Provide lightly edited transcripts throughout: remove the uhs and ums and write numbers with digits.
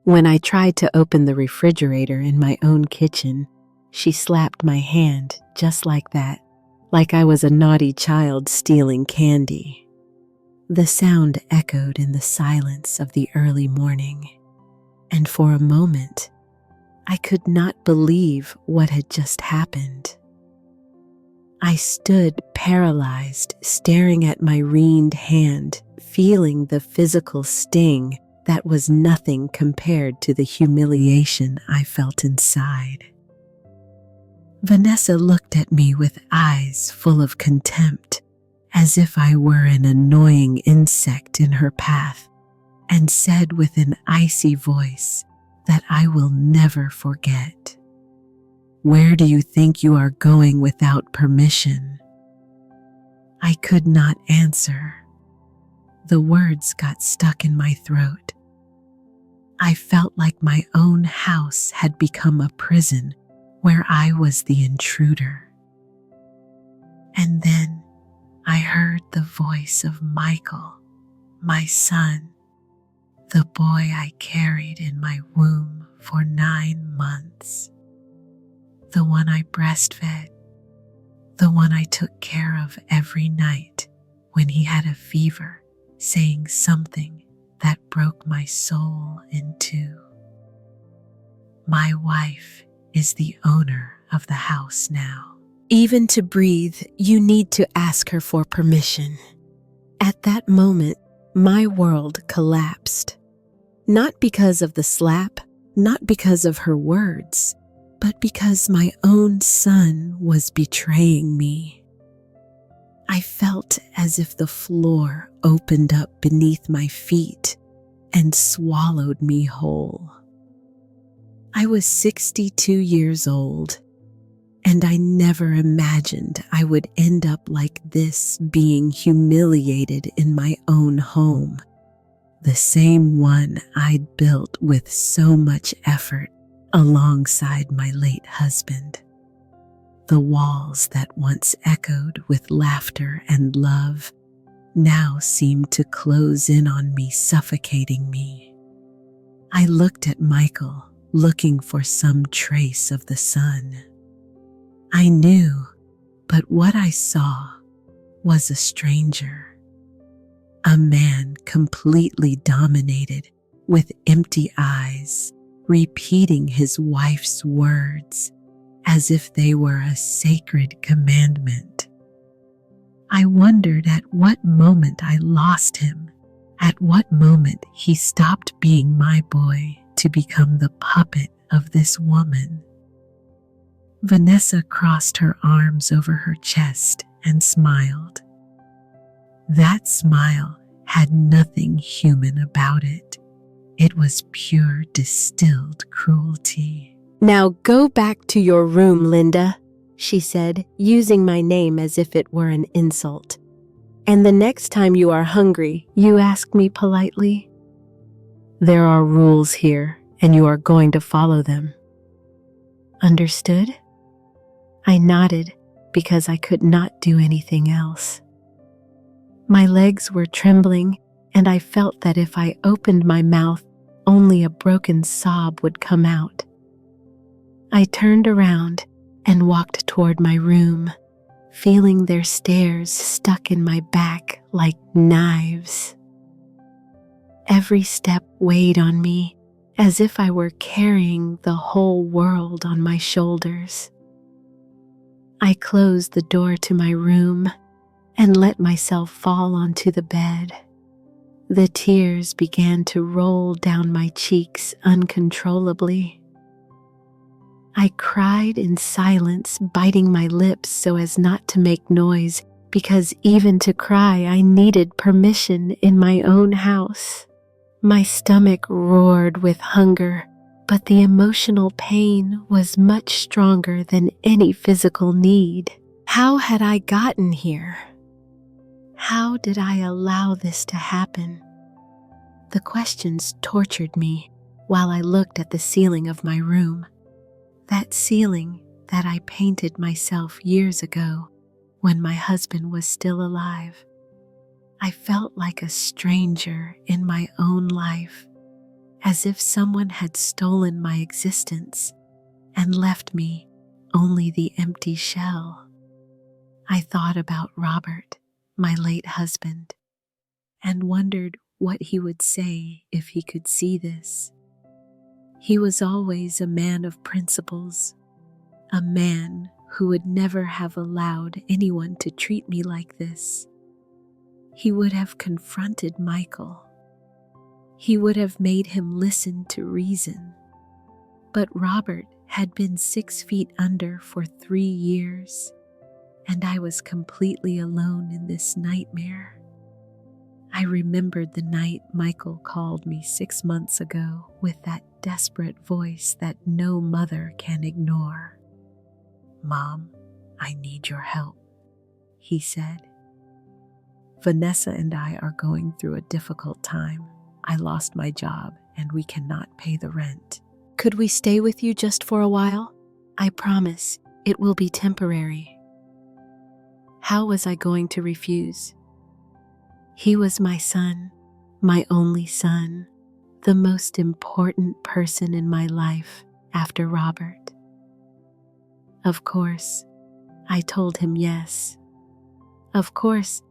When I tried to open the refrigerator in my own kitchen, she slapped my hand just like that, like I was a naughty child stealing candy. The sound echoed in the silence of the early morning, and for a moment, I could not believe what had just happened. I stood paralyzed, staring at my reamed hand, feeling the physical sting that was nothing compared to the humiliation I felt inside. Vanessa looked at me with eyes full of contempt, as if I were an annoying insect in her path, and said with an icy voice that I will never forget, "Where do you think you are going without permission?" I could not answer. The words got stuck in my throat. I felt like my own house had become a prison where I was the intruder. And then I heard the voice of Michael, my son, the boy I carried in my womb for 9 months, the one I breastfed, the one I took care of every night when he had a fever, saying something that broke my soul in two. My wife is the owner of the house now. Even to breathe, you need to ask her for permission. At that moment, my world collapsed. Not because of the slap, not because of her words, but because my own son was betraying me. I felt as if the floor opened up beneath my feet and swallowed me whole. I was 62 years old, and I never imagined I would end up like this, being humiliated in my own home, the same one I'd built with so much effort alongside my late husband. The walls that once echoed with laughter and love now seemed to close in on me, suffocating me. I looked at Michael, looking for some trace of the sun. I knew, but what I saw was a stranger. A man completely dominated, with empty eyes, repeating his wife's words as if they were a sacred commandment. I wondered at what moment I lost him, at what moment he stopped being my boy to become the puppet of this woman. Vanessa crossed her arms over her chest and smiled. That smile had nothing human about it. It was pure distilled cruelty. "Now go back to your room, Linda," she said, using my name as if it were an insult. "And the next time you are hungry, you ask me politely. There are rules here, and you are going to follow them." Understood? I nodded because I could not do anything else. My legs were trembling, and I felt that if I opened my mouth, only a broken sob would come out. I turned around and walked toward my room, feeling their stares stuck in my back like knives. Every step weighed on me, as if I were carrying the whole world on my shoulders. I closed the door to my room and let myself fall onto the bed. The tears began to roll down my cheeks uncontrollably. I cried in silence, biting my lips so as not to make noise, because even to cry I needed permission in my own house. My stomach roared with hunger, but the emotional pain was much stronger than any physical need. How had I gotten here? How did I allow this to happen? The questions tortured me while I looked at the ceiling of my room. That ceiling that I painted myself years ago when my husband was still alive. I felt like a stranger in my own life, as if someone had stolen my existence and left me only the empty shell. I thought about Robert, my late husband, and wondered what he would say if he could see this. He was always a man of principles, a man who would never have allowed anyone to treat me like this. He would have confronted Michael. He would have made him listen to reason. But Robert had been 6 feet under for 3 years, and I was completely alone in this nightmare. I remembered the night Michael called me 6 months ago with that desperate voice that no mother can ignore. "Mom, I need your help," he said. "Vanessa and I are going through a difficult time. I lost my job and we cannot pay the rent. Could we stay with you just for a while? I promise it will be temporary." How was I going to refuse? He was my son, my only son, the most important person in my life after Robert. Of course, I told him yes. Of course,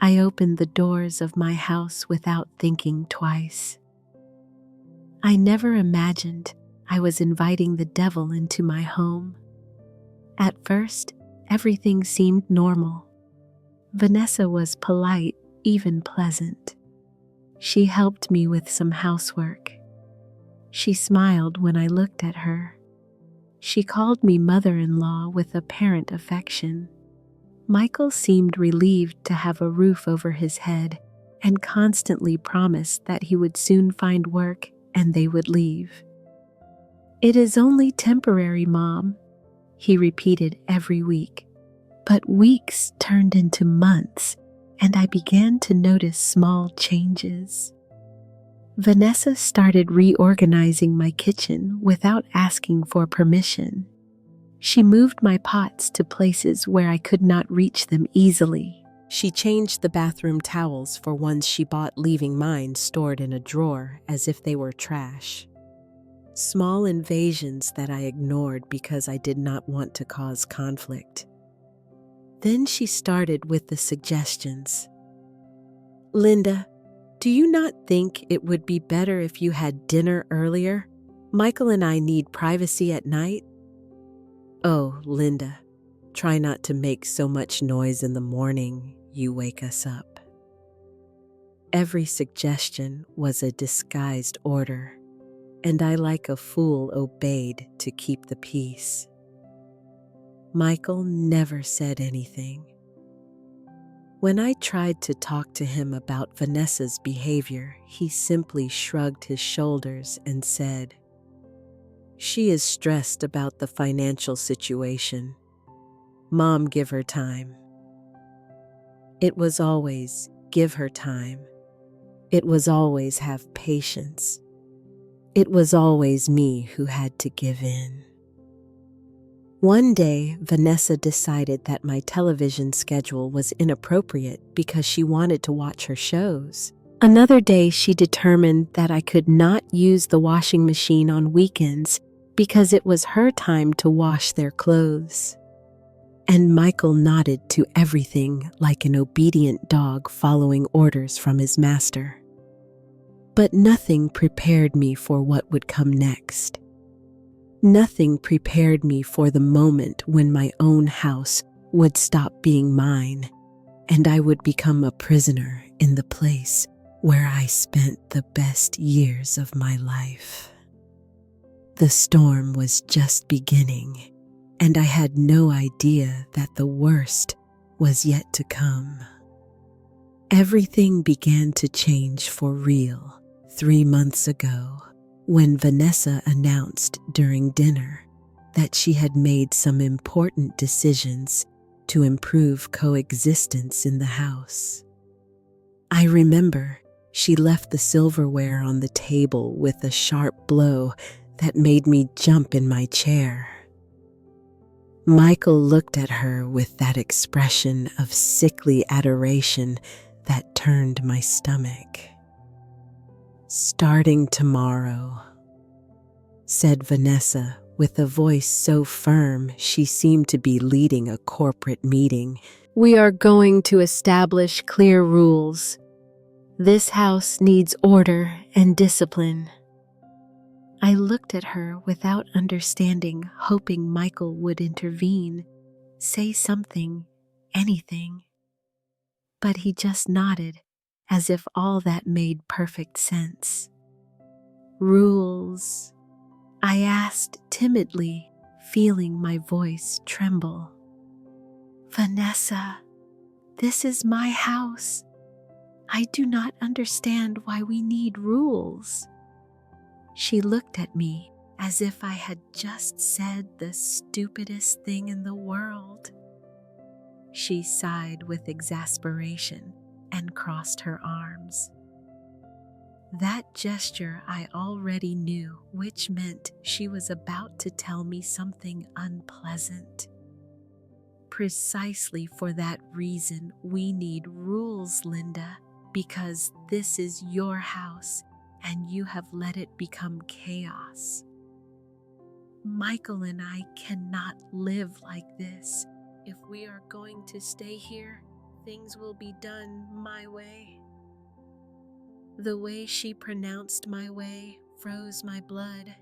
I opened the doors of my house without thinking twice. I never imagined I was inviting the devil into my home. At first, everything seemed normal. Vanessa was polite, even pleasant. She helped me with some housework. She smiled when I looked at her. She called me mother-in-law with apparent affection. Michael seemed relieved to have a roof over his head and constantly promised that he would soon find work and they would leave. "It is only temporary, Mom," he repeated every week. But weeks turned into months, and I began to notice small changes. Vanessa started reorganizing my kitchen without asking for permission. She moved my pots to places where I could not reach them easily. She changed the bathroom towels for ones she bought, leaving mine stored in a drawer as if they were trash. Small invasions that I ignored because I did not want to cause conflict. Then she started with the suggestions. "Linda, do you not think it would be better if you had dinner earlier? Michael and I need privacy at night." "Oh, Linda, try not to make so much noise in the morning. You wake us up." Every suggestion was a disguised order, and I like a fool obeyed to keep the peace. Michael never said anything. When I tried to talk to him about Vanessa's behavior, he simply shrugged his shoulders and said, "She is stressed about the financial situation. Mom, give her time." It was always, give her time. It was always, have patience. It was always me who had to give in. One day, Vanessa decided that my television schedule was inappropriate because she wanted to watch her shows. Another day, she determined that I could not use the washing machine on weekends because it was her time to wash their clothes. And Michael nodded to everything like an obedient dog following orders from his master. But nothing prepared me for what would come next. Nothing prepared me for the moment when my own house would stop being mine, and I would become a prisoner in the place where I spent the best years of my life. The storm was just beginning, and I had no idea that the worst was yet to come. Everything began to change for real 3 months ago when Vanessa announced during dinner that she had made some important decisions to improve coexistence in the house. I remember she left the silverware on the table with a sharp blow that made me jump in my chair. Michael looked at her with that expression of sickly adoration that turned my stomach. "Starting tomorrow," said Vanessa with a voice so firm she seemed to be leading a corporate meeting. "We are going to establish clear rules. This house needs order and discipline." I looked at her without understanding, hoping Michael would intervene, say something, anything. But he just nodded, as if all that made perfect sense. "Rules?" I asked timidly, feeling my voice tremble. "Vanessa, this is my house. I do not understand why we need rules." She looked at me as if I had just said the stupidest thing in the world. She sighed with exasperation and crossed her arms. That gesture I already knew, which meant she was about to tell me something unpleasant. "Precisely for that reason, we need rules, Linda, because this is your house and you have let it become chaos. Michael and I cannot live like this. If we are going to stay here, things will be done my way." The way she pronounced my way froze my blood.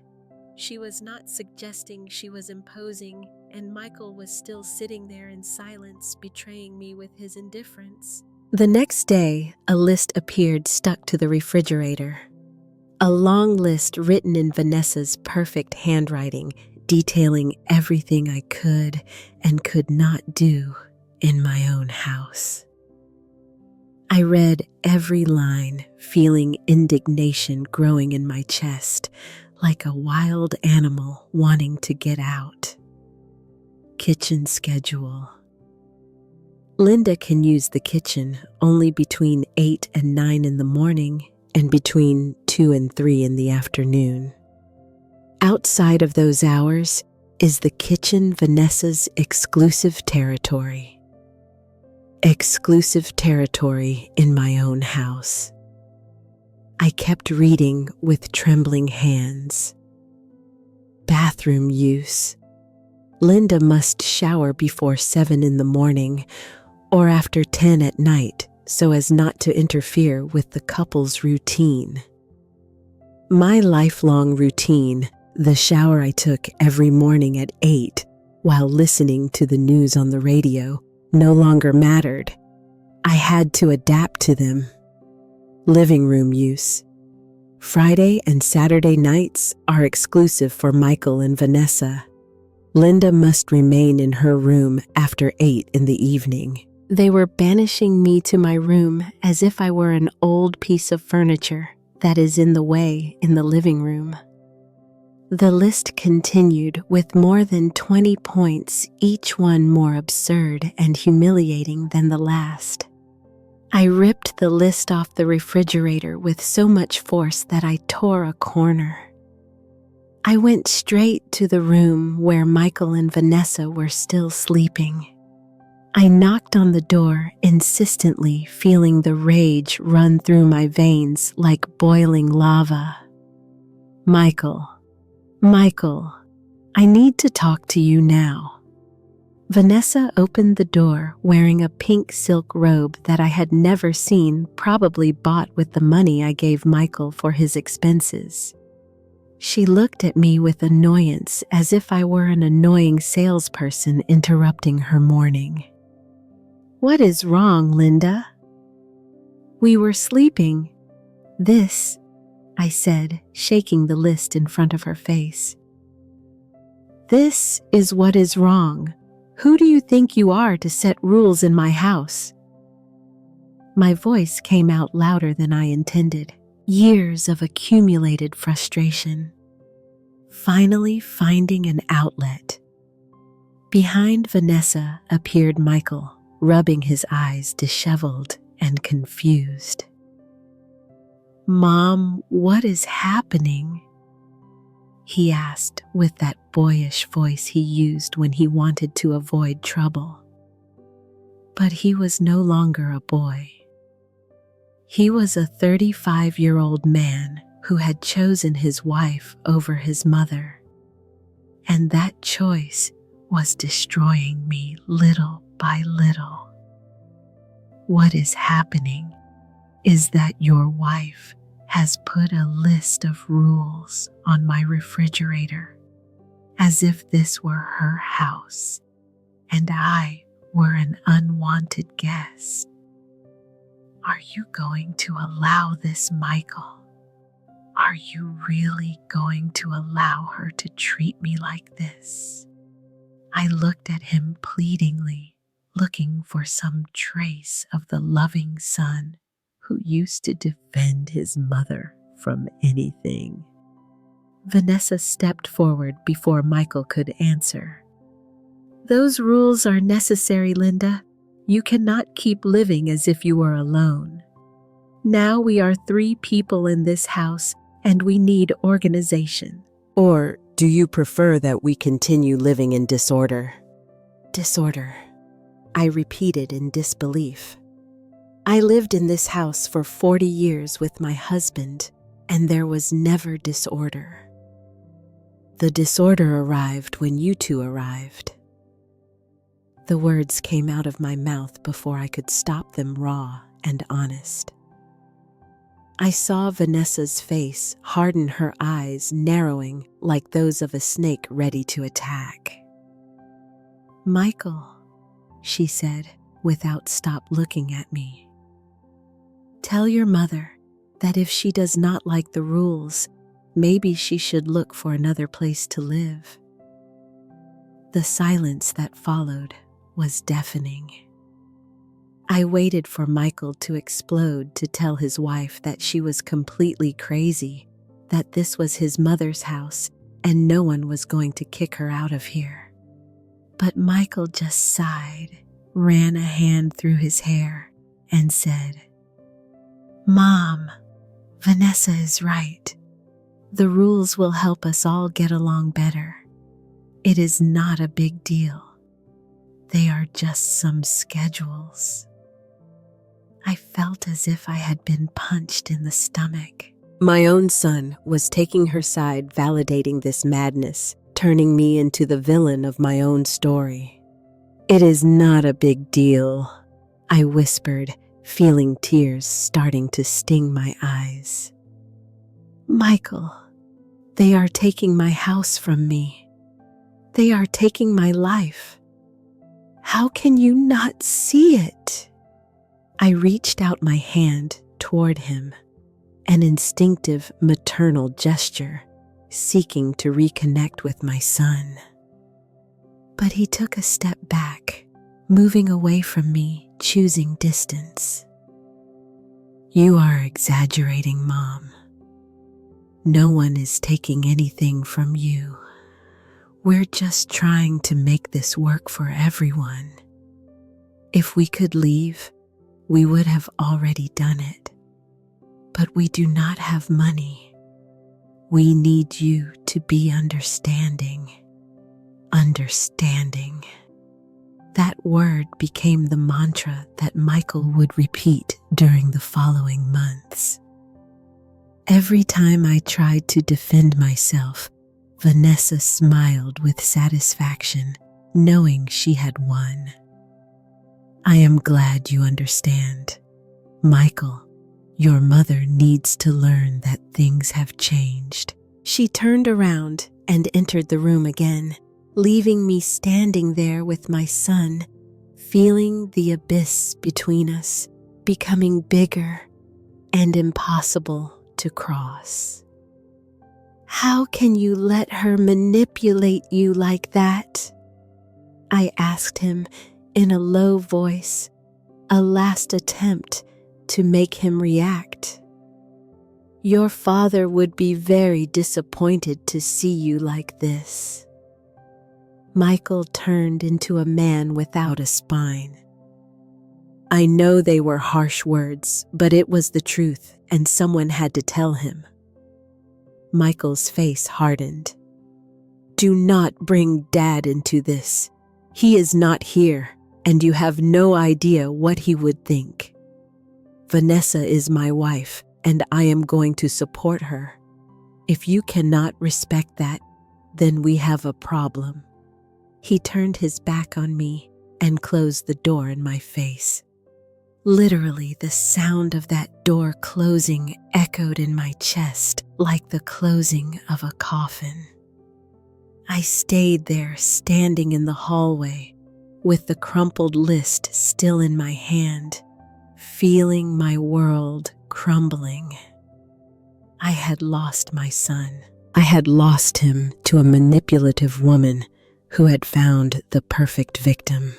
She was not suggesting she was imposing, and Michael was still sitting there in silence, betraying me with his indifference. The next day, a list appeared stuck to the refrigerator. A long list written in Vanessa's perfect handwriting, detailing everything I could and could not do in my own house. I read every line, feeling indignation growing in my chest, like a wild animal wanting to get out. Kitchen schedule. Linda can use the kitchen only between 8 and 9 in the morning and between 2 and 3 in the afternoon. Outside of those hours is the kitchen Vanessa's exclusive territory. Exclusive territory in my own house. I kept reading with trembling hands. Bathroom use. Linda must shower before 7 in the morning or after 10 at night so as not to interfere with the couple's routine. My lifelong routine, the shower I took every morning at 8 while listening to the news on the radio, no longer mattered. I had to adapt to them. Living room use. Friday and Saturday nights are exclusive for Michael and Vanessa. Linda must remain in her room after 8 in the evening. They were banishing me to my room as if I were an old piece of furniture that is in the way in the living room. The list continued with more than 20 points, each one more absurd and humiliating than the last. I ripped the list off the refrigerator with so much force that I tore a corner. I went straight to the room where Michael and Vanessa were still sleeping. I knocked on the door insistently, feeling the rage run through my veins like boiling lava. Michael, I need to talk to you now." Vanessa opened the door wearing a pink silk robe that I had never seen, probably bought with the money I gave Michael for his expenses. She looked at me with annoyance as if I were an annoying salesperson interrupting her morning. "What is wrong, Linda?" "We were sleeping. This," I said, shaking the list in front of her face. "This is what is wrong. Who do you think you are to set rules in my house?" My voice came out louder than I intended. Years of accumulated frustration. Finally finding an outlet. Behind Vanessa appeared Michael, rubbing his eyes disheveled and confused. "Mom, what is happening?" he asked with that boyish voice he used when he wanted to avoid trouble. But he was no longer a boy. He was a 35-year-old man who had chosen his wife over his mother, and that choice was destroying me little by little. What is happening is that your wife has put a list of rules on my refrigerator, as if this were her house and I were an unwanted guest. Are you going to allow this, Michael? Are you really going to allow her to treat me like this? I looked at him pleadingly, looking for some trace of the loving son who used to defend his mother from anything. Vanessa stepped forward before Michael could answer. Those rules are necessary, Linda. You cannot keep living as if you were alone. Now we are 3 people in this house, and we need organization. Or do you prefer that we continue living in disorder? Disorder, I repeated in disbelief. I lived in this house for 40 years with my husband, and there was never disorder. The disorder arrived when you two arrived. The words came out of my mouth before I could stop them, raw and honest. I saw Vanessa's face harden, her eyes narrowing like those of a snake ready to attack. Michael, she said, without stop looking at me. Tell your mother that if she does not like the rules, maybe she should look for another place to live. The silence that followed was deafening. I waited for Michael to explode to tell his wife that she was completely crazy, that this was his mother's house and no one was going to kick her out of here. But Michael just sighed, ran a hand through his hair, and said, Mom, Vanessa is right. The rules will help us all get along better. It is not a big deal. They are just some schedules. I felt as if I had been punched in the stomach. My own son was taking her side, validating this madness, turning me into the villain of my own story. It is not a big deal, I whispered, feeling tears starting to sting my eyes. Michael, they are taking my house from me. They are taking my life. How can you not see it? I reached out my hand toward him, an instinctive maternal gesture, seeking to reconnect with my son. But he took a step back, moving away from me, choosing distance. You are exaggerating, Mom. No one is taking anything from you. We're just trying to make this work for everyone. If we could leave, we would have already done it. But we do not have money. We need you to be understanding. Understanding. That word became the mantra that Michael would repeat during the following months. Every time I tried to defend myself, Vanessa smiled with satisfaction, knowing she had won. I am glad you understand. Michael, your mother needs to learn that things have changed. She turned around and entered the room again, leaving me standing there with my son, feeling the abyss between us becoming bigger and impossible to cross. How can you let her manipulate you like that? I asked him in a low voice, a last attempt to make him react. Your father would be very disappointed to see you like this. Michael turned into a man without a spine. I know they were harsh words, but it was the truth, and someone had to tell him. Michael's face hardened. Do not bring Dad into this. He is not here, and you have no idea what he would think. Vanessa is my wife, and I am going to support her. If you cannot respect that, then we have a problem." He turned his back on me and closed the door in my face. Literally, the sound of that door closing echoed in my chest like the closing of a coffin. I stayed there, standing in the hallway, with the crumpled list still in my hand, feeling my world crumbling. I had lost my son. I had lost him to a manipulative woman who had found the perfect victim.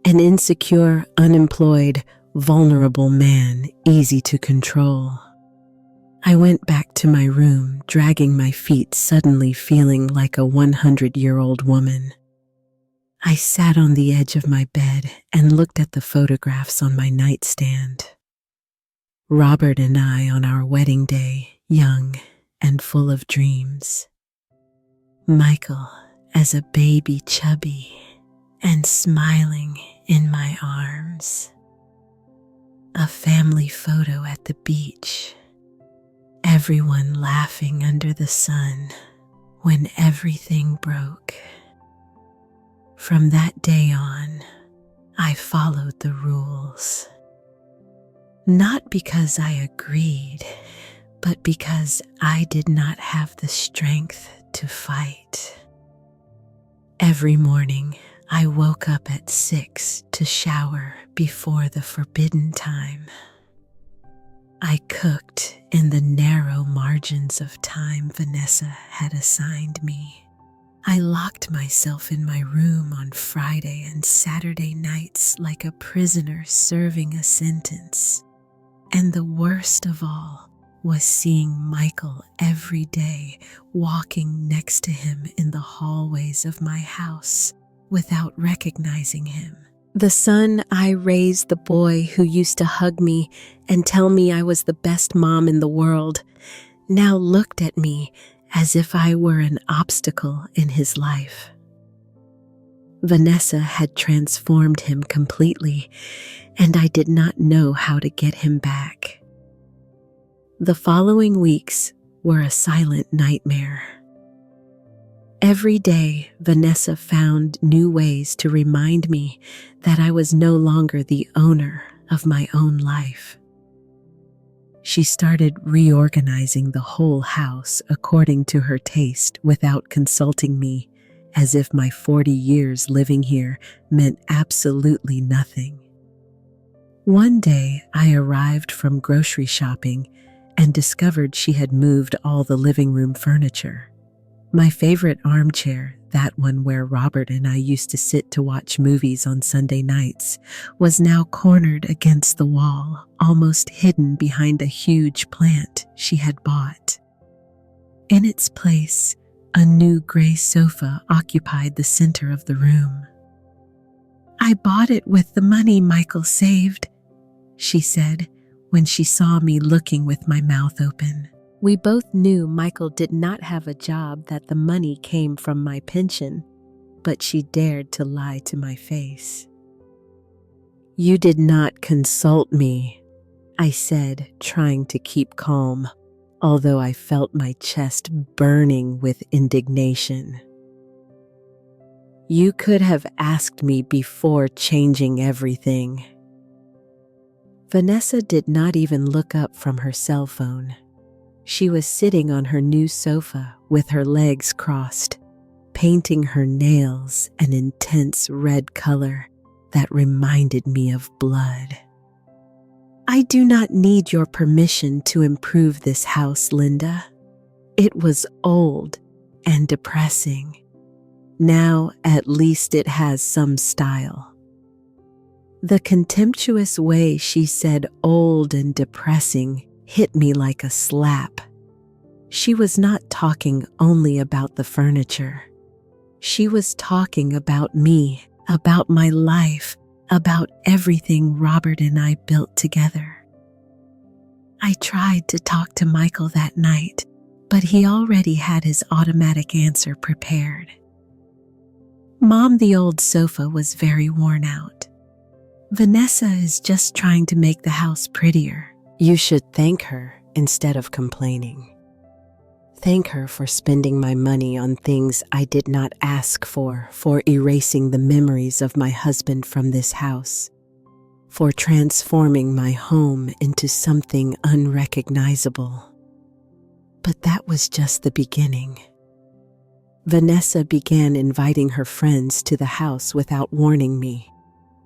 An insecure, unemployed, vulnerable man, easy to control. I went back to my room, dragging my feet, suddenly feeling like a 100-year-old woman. I sat on the edge of my bed and looked at the photographs on my nightstand. Robert and I on our wedding day, young and full of dreams. Michael as a baby, chubby and smiling in my arms. A family photo at the beach. Everyone laughing under the sun when everything broke. From that day on, I followed the rules. Not because I agreed, but because I did not have the strength to fight. Every morning, I woke up at 6 to shower before the forbidden time. I cooked in the narrow margins of time Vanessa had assigned me. I locked myself in my room on Friday and Saturday nights like a prisoner serving a sentence. And the worst of all was seeing Michael every day, walking next to him in the hallways of my house without recognizing him. The son I raised, the boy who used to hug me and tell me I was the best mom in the world, now looked at me as if I were an obstacle in his life. Vanessa had transformed him completely, and I did not know how to get him back. The following weeks were a silent nightmare. Every day, Vanessa found new ways to remind me that I was no longer the owner of my own life. She started reorganizing the whole house according to her taste without consulting me, as if my 40 years living here meant absolutely nothing. One day, I arrived from grocery shopping and discovered she had moved all the living room furniture. My favorite armchair, that one where Robert and I used to sit to watch movies on Sunday nights, was now cornered against the wall, almost hidden behind a huge plant she had bought. In its place, a new gray sofa occupied the center of the room. "I bought it with the money Michael saved," she said when she saw me looking with my mouth open. We both knew Michael did not have a job, that the money came from my pension, but she dared to lie to my face. "You did not consult me," I said, trying to keep calm, although I felt my chest burning with indignation. "You could have asked me before changing everything." Vanessa did not even look up from her cell phone. She was sitting on her new sofa with her legs crossed, painting her nails an intense red color that reminded me of blood. "I do not need your permission to improve this house, Linda. It was old and depressing. Now at least it has some style." The contemptuous way she said old and depressing hit me like a slap. She was not talking only about the furniture. She was talking about me, about my life, about everything Robert and I built together. I tried to talk to Michael that night, but he already had his automatic answer prepared. "Mom, the old sofa was very worn out. Vanessa is just trying to make the house prettier. You should thank her instead of complaining. Thank her for spending my money on things I did not ask for erasing the memories of my husband from this house, for transforming my home into something unrecognizable. But that was just the beginning. Vanessa began inviting her friends to the house without warning me.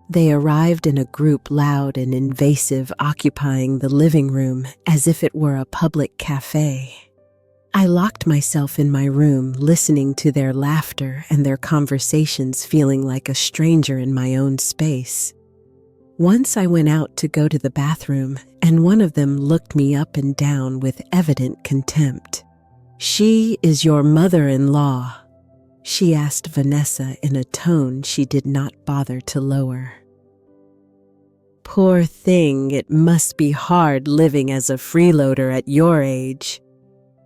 They arrived in a group, loud and invasive, occupying the living room as if it were a public cafe. I locked myself in my room, listening to their laughter and their conversations, feeling like a stranger in my own space. Once I went out to go to the bathroom, and one of them looked me up and down with evident contempt. "She is your mother-in-law," she asked Vanessa in a tone she did not bother to lower. "Poor thing, it must be hard living as a freeloader at your age."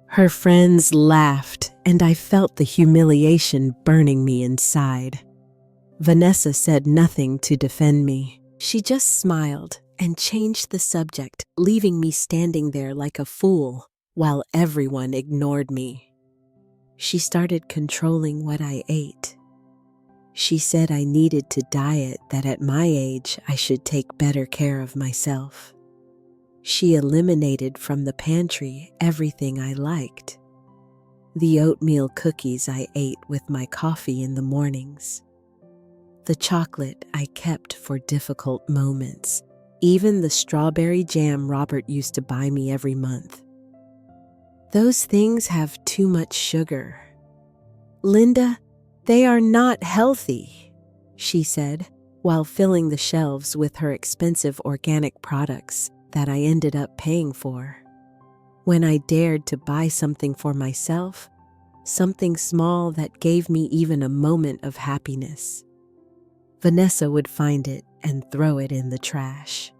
Her friends laughed, and I felt the humiliation burning me inside. Vanessa said nothing to defend me. She just smiled and changed the subject, leaving me standing there like a fool while everyone ignored me. She started controlling what I ate. She said I needed to diet, that at my age I should take better care of myself. She eliminated from the pantry everything I liked. The oatmeal cookies I ate with my coffee in the mornings. The chocolate I kept for difficult moments. Even the strawberry jam Robert used to buy me every month. Those things have too much sugar. "Linda, they are not healthy," she said, while filling the shelves with her expensive organic products that I ended up paying for. When I dared to buy something for myself, something small that gave me even a moment of happiness, Vanessa would find it and throw it in the trash.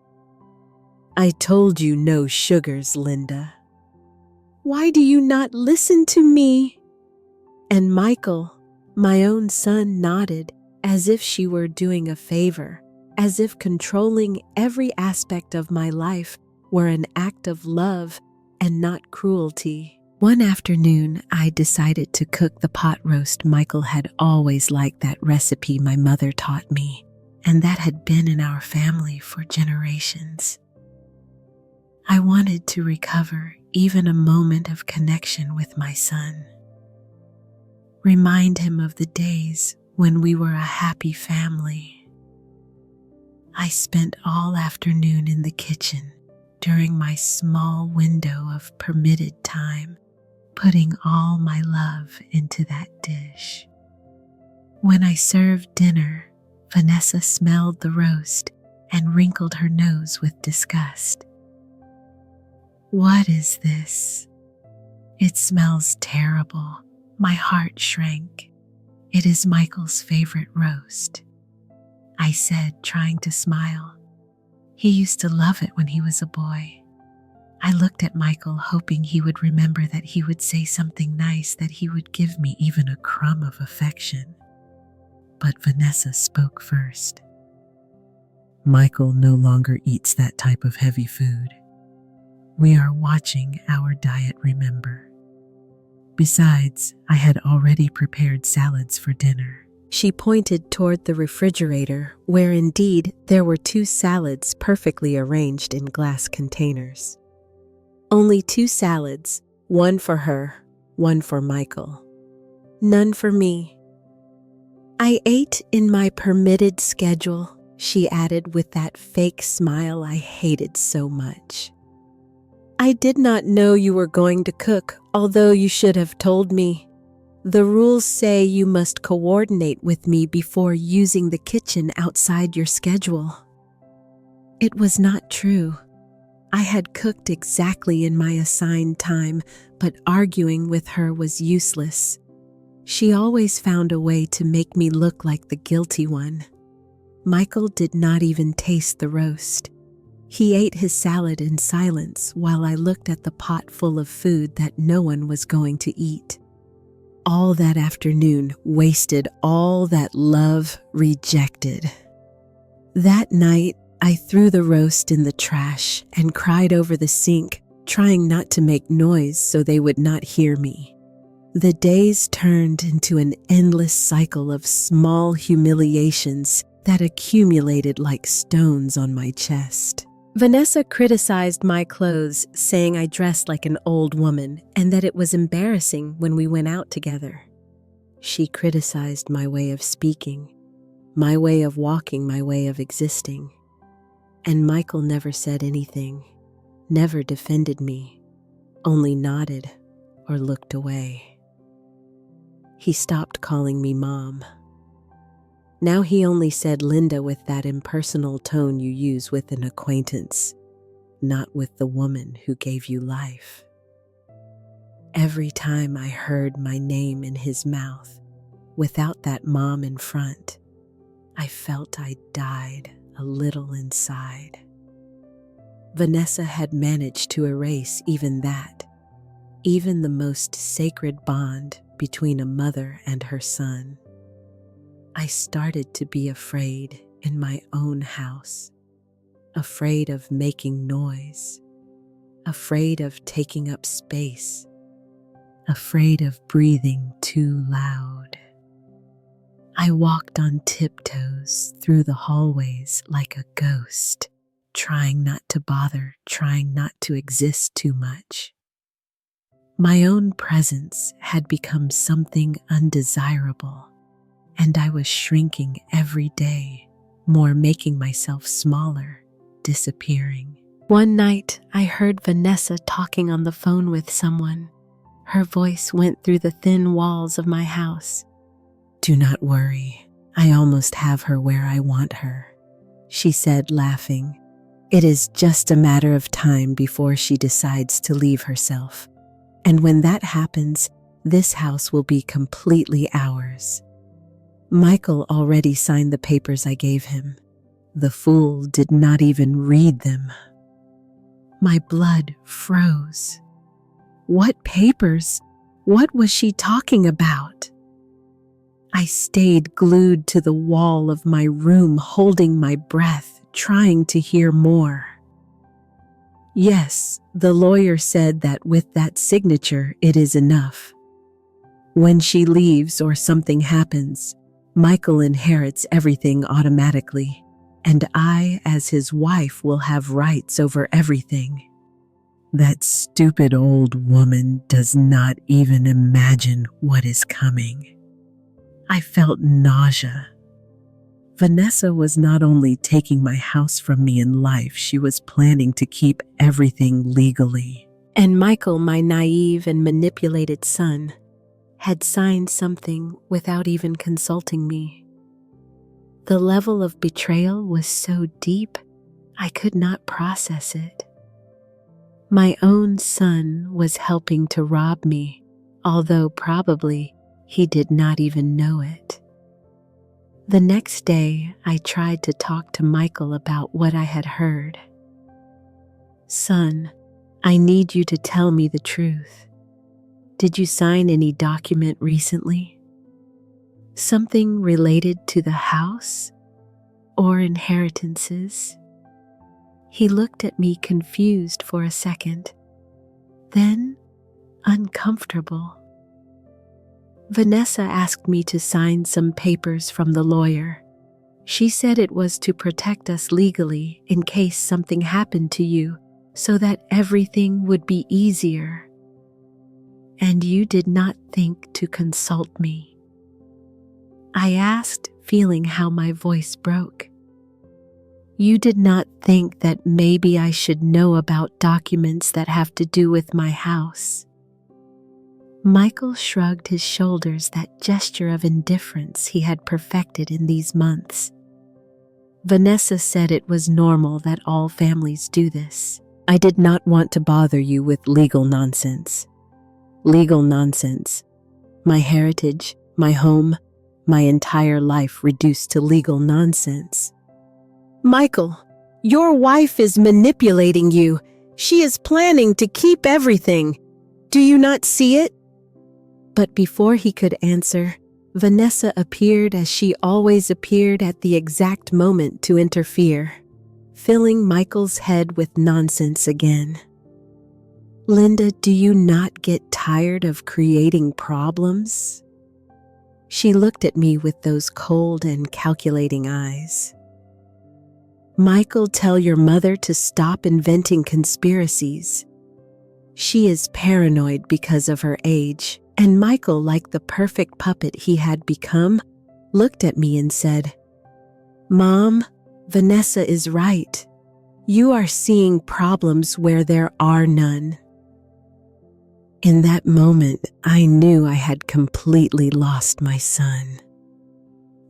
"I told you no sugars, Linda. Why do you not listen to me?" And Michael, my own son, nodded as if she were doing a favor, as if controlling every aspect of my life were an act of love and not cruelty. One afternoon, I decided to cook the pot roast Michael had always liked, that recipe my mother taught me, and that had been in our family for generations. I wanted to recover even a moment of connection with my son. Remind him of the days when we were a happy family. I spent all afternoon in the kitchen during my small window of permitted time, putting all my love into that dish. When I served dinner, Vanessa smelled the roast and wrinkled her nose with disgust. "What is this? It smells terrible." My heart shrank. "It is Michael's favorite roast," I said, trying to smile. "He used to love it when he was a boy." I looked at Michael, hoping he would remember, that he would say something nice, that he would give me even a crumb of affection. But Vanessa spoke first. "Michael no longer eats that type of heavy food. We are watching our diet, remember. Besides, I had already prepared salads for dinner." She pointed toward the refrigerator, where indeed there were 2 salads perfectly arranged in glass containers. Only 2 salads, one for her, one for Michael. None for me. "I ate in my permitted schedule," she added with that fake smile I hated so much. "I did not know you were going to cook, although you should have told me. The rules say you must coordinate with me before using the kitchen outside your schedule." It was not true. I had cooked exactly in my assigned time, but arguing with her was useless. She always found a way to make me look like the guilty one. Michael did not even taste the roast. He ate his salad in silence while I looked at the pot full of food that no one was going to eat. All that afternoon wasted, all that love rejected. That night, I threw the roast in the trash and cried over the sink, trying not to make noise so they would not hear me. The days turned into an endless cycle of small humiliations that accumulated like stones on my chest. Vanessa criticized my clothes, saying I dressed like an old woman and that it was embarrassing when we went out together. She criticized my way of speaking, my way of walking, my way of existing. And Michael never said anything, never defended me, only nodded or looked away. He stopped calling me Mom. Now he only said Linda with that impersonal tone you use with an acquaintance, not with the woman who gave you life. Every time I heard my name in his mouth, without that mom in front, I felt I died a little inside. Vanessa had managed to erase even that, even the most sacred bond between a mother and her son. I started to be afraid in my own house, afraid of making noise, afraid of taking up space, afraid of breathing too loud. I walked on tiptoes through the hallways like a ghost, trying not to bother, trying not to exist too much. My own presence had become something undesirable, and I was shrinking every day, more making myself smaller, disappearing. One night, I heard Vanessa talking on the phone with someone. Her voice went through the thin walls of my house. "Do not worry, I almost have her where I want her," she said, laughing. "It is just a matter of time before she decides to leave herself. And when that happens, this house will be completely ours." Michael already signed the papers I gave him. The fool did not even read them. My blood froze. What papers? What was she talking about? I stayed glued to the wall of my room, holding my breath, trying to hear more. Yes, the lawyer said that with that signature, it is enough. When she leaves or something happens, Michael inherits everything automatically, and I, as his wife, will have rights over everything. That stupid old woman does not even imagine what is coming. I felt nausea. Vanessa was not only taking my house from me in life, she was planning to keep everything legally. And Michael, my naive and manipulated son, had signed something without even consulting me. The level of betrayal was so deep, I could not process it. My own son was helping to rob me, although probably he did not even know it. The next day, I tried to talk to Michael about what I had heard. "Son, I need you to tell me the truth. Did you sign any document recently? Something related to the house or inheritances?" He looked at me confused for a second, then uncomfortable. "Vanessa asked me to sign some papers from the lawyer. She said it was to protect us legally in case something happened to you, so that everything would be easier. And you did not think to consult me?" I asked, feeling how my voice broke. "You did not think that maybe I should know about documents that have to do with my house?" Michael shrugged his shoulders, that gesture of indifference he had perfected in these months. "Vanessa said it was normal, that all families do this. I did not want to bother you with legal nonsense." Legal nonsense. My heritage, my home, my entire life reduced to legal nonsense. "Michael, your wife is manipulating you. She is planning to keep everything. Do you not see it?" But before he could answer, Vanessa appeared as she always appeared at the exact moment to interfere, filling Michael's head with nonsense again. Linda, do you not get tired of creating problems? She looked at me with those cold and calculating eyes. Michael, tell your mother to stop inventing conspiracies. She is paranoid because of her age. And Michael, like the perfect puppet he had become, looked at me and said, Mom, Vanessa is right. You are seeing problems where there are none. In that moment, I knew I had completely lost my son.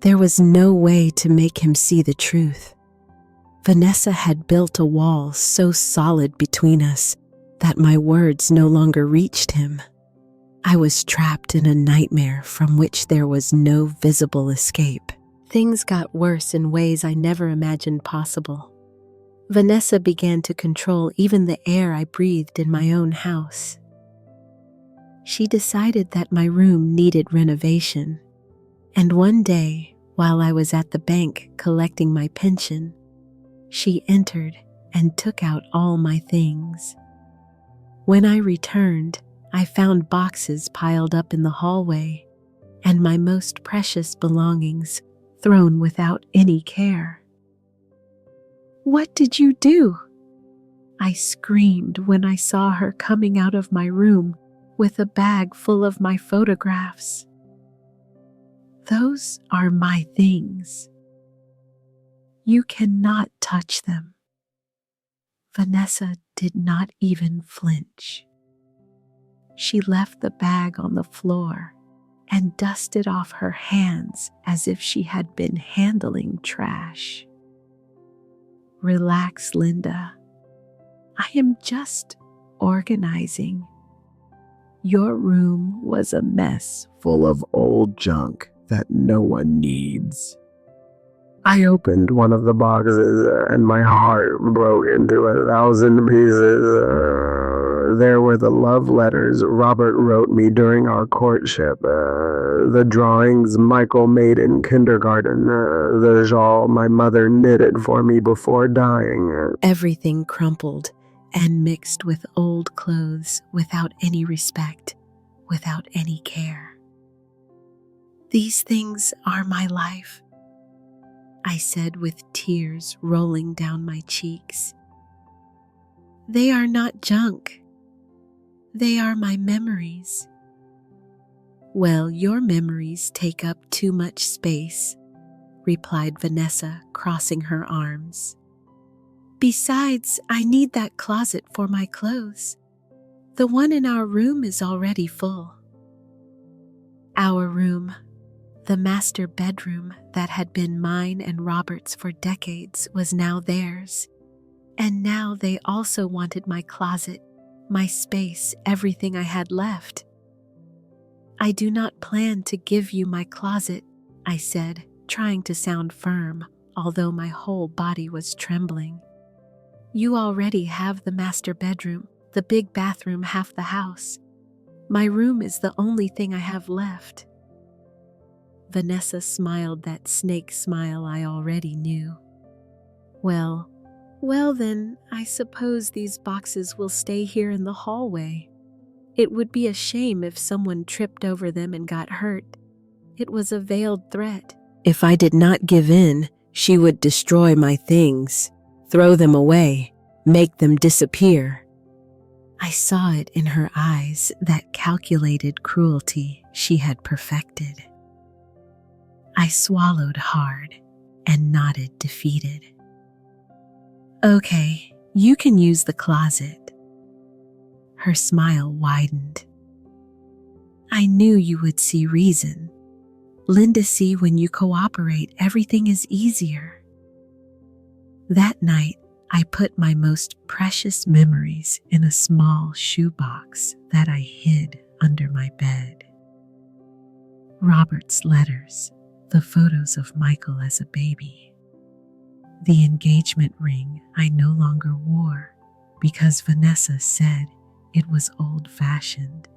There was no way to make him see the truth. Vanessa had built a wall so solid between us that my words no longer reached him. I was trapped in a nightmare from which there was no visible escape. Things got worse in ways I never imagined possible. Vanessa began to control even the air I breathed in my own house. She decided that my room needed renovation, and one day, while I was at the bank collecting my pension, she entered and took out all my things. When I returned, I found boxes piled up in the hallway and my most precious belongings thrown without any care. What did you do? I screamed when I saw her coming out of my room with a bag full of my photographs. Those are my things. You cannot touch them. Vanessa did not even flinch. She left the bag on the floor and dusted off her hands as if she had been handling trash. Relax, Linda. I am just organizing. Your room was a mess full of old junk that no one needs. I opened one of the boxes and my heart broke into 1,000 pieces. There were the love letters Robert wrote me during our courtship, the drawings Michael made in kindergarten, the shawl my mother knitted for me before dying. Everything crumpled and mixed with old clothes without any respect, without any care. These things are my life, I said with tears rolling down my cheeks. They are not junk. They are my memories. Well, your memories take up too much space, replied Vanessa, crossing her arms. Besides, I need that closet for my clothes. The one in our room is already full. Our room, the master bedroom that had been mine and Robert's for decades, was now theirs. And now they also wanted my closet, my space, everything I had left. I do not plan to give you my closet, I said, trying to sound firm, although my whole body was trembling. You already have the master bedroom, the big bathroom, half the house. My room is the only thing I have left. Vanessa smiled that snake smile I already knew. Well then, I suppose these boxes will stay here in the hallway. It would be a shame if someone tripped over them and got hurt. It was a veiled threat. If I did not give in, she would destroy my things, throw them away, make them disappear. I saw it in her eyes, that calculated cruelty she had perfected. I swallowed hard and nodded defeated. Okay, you can use the closet. Her smile widened. I knew you would see reason. Linda, see, when you cooperate, everything is easier. That night, I put my most precious memories in a small shoebox that I hid under my bed. Robert's letters, the photos of Michael as a baby, the engagement ring I no longer wore because Vanessa said it was old-fashioned,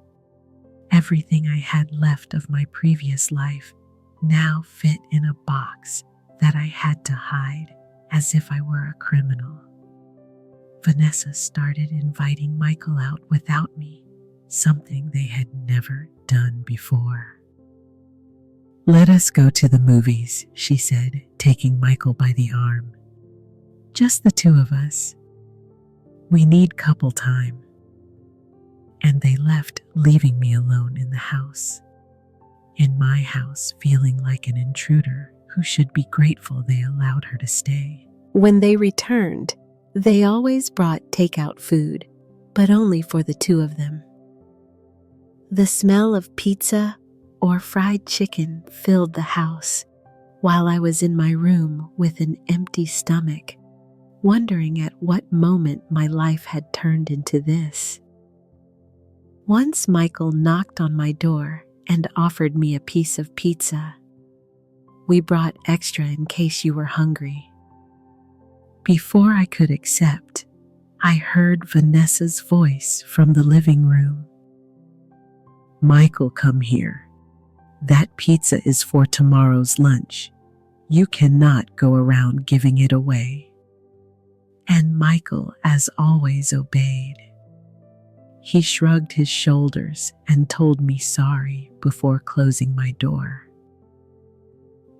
Everything I had left of my previous life now fit in a box that I had to hide as if I were a criminal. Vanessa started inviting Michael out without me, something they had never done before. "Let us go to the movies," she said, taking Michael by the arm. "Just the two of us. We need couple time." And they left, leaving me alone in the house. In my house, feeling like an intruder who should be grateful they allowed her to stay. When they returned, they always brought takeout food, but only for the two of them. The smell of pizza or fried chicken filled the house while I was in my room with an empty stomach, wondering at what moment my life had turned into this. Once Michael knocked on my door and offered me a piece of pizza. "We brought extra in case you were hungry." Before I could accept, I heard Vanessa's voice from the living room. "Michael, come here. That pizza is for tomorrow's lunch. You cannot go around giving it away." And Michael, as always, obeyed. He shrugged his shoulders and told me sorry before closing my door.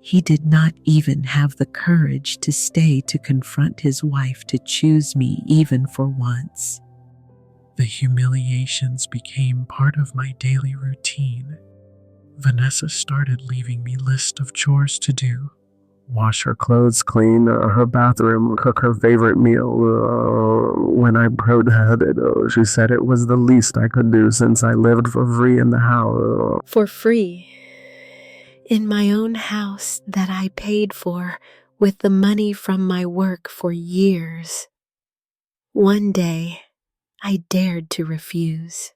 He did not even have the courage to stay to confront his wife to choose me even for once. The humiliations became part of my daily routine. Vanessa started leaving me lists of chores to do. Wash her clothes, clean her bathroom, cook her favorite meal. When I protested, she said it was the least I could do since I lived for free in the house. For free? In my own house that I paid for with the money from my work for years. One day, I dared to refuse.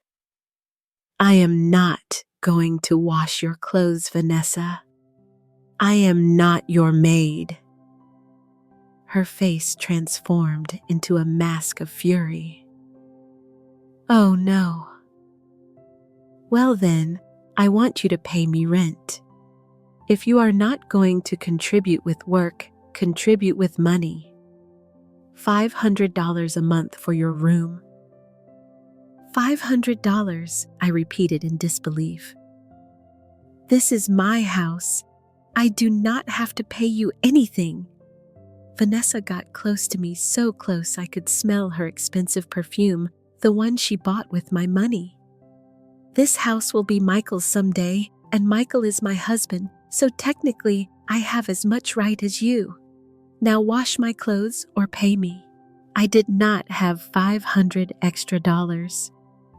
"I am not going to wash your clothes, Vanessa. I am not your maid." Her face transformed into a mask of fury. "Oh no. Well then, I want you to pay me rent. If you are not going to contribute with work, contribute with money. $500 a month for your room." $500, I repeated in disbelief. "This is my house. I do not have to pay you anything." Vanessa got close to me, so close I could smell her expensive perfume, the one she bought with my money. "This house will be Michael's someday, and Michael is my husband, so technically I have as much right as you. Now wash my clothes or pay me." I did not have $500 extra.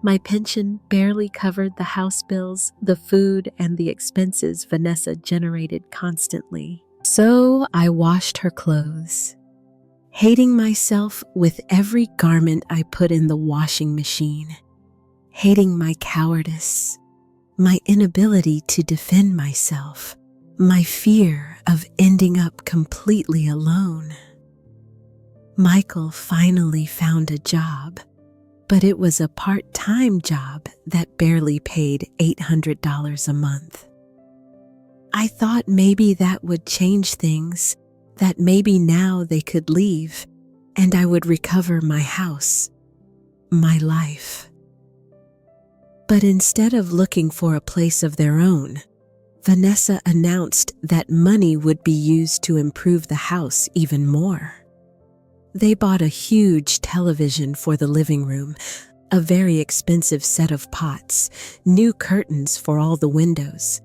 My pension barely covered the house bills, the food, and the expenses Vanessa generated constantly. So I washed her clothes, hating myself with every garment I put in the washing machine, hating my cowardice, my inability to defend myself, my fear of ending up completely alone. Michael finally found a job, but it was a part-time job that barely paid $800 a month. I thought maybe that would change things, that maybe now they could leave and I would recover my house, my life. But instead of looking for a place of their own, Vanessa announced that money would be used to improve the house even more. They bought a huge television for the living room, a very expensive set of pots, new curtains for all the windows,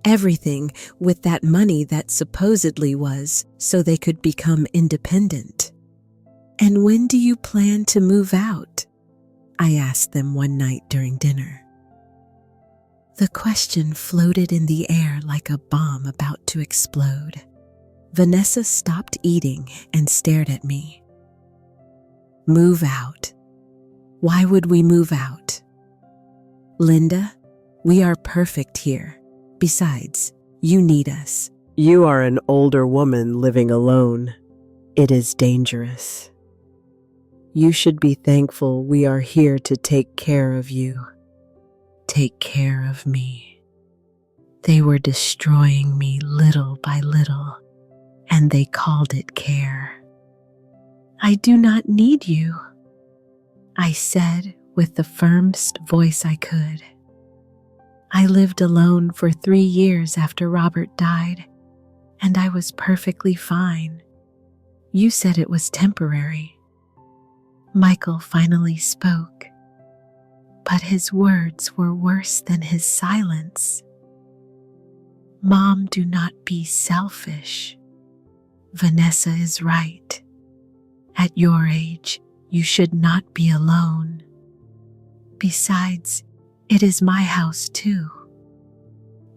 everything with that money that supposedly was so they could become independent. "And when do you plan to move out?" I asked them one night during dinner. The question floated in the air like a bomb about to explode. Vanessa stopped eating and stared at me. "Move out? Why would we move out? Linda, we are perfect here. Besides, you need us. You are an older woman living alone. It is dangerous. You should be thankful we are here to take care of you." take care of me. They were destroying me little by little, and they called it care. I do not need you, I said with the firmest voice I could. I lived alone for 3 years after Robert died, and I was perfectly fine. You said it was temporary. Michael finally spoke, but his words were worse than his silence. Mom, do not be selfish. Vanessa is right. At your age, you should not be alone. Besides, it is my house too.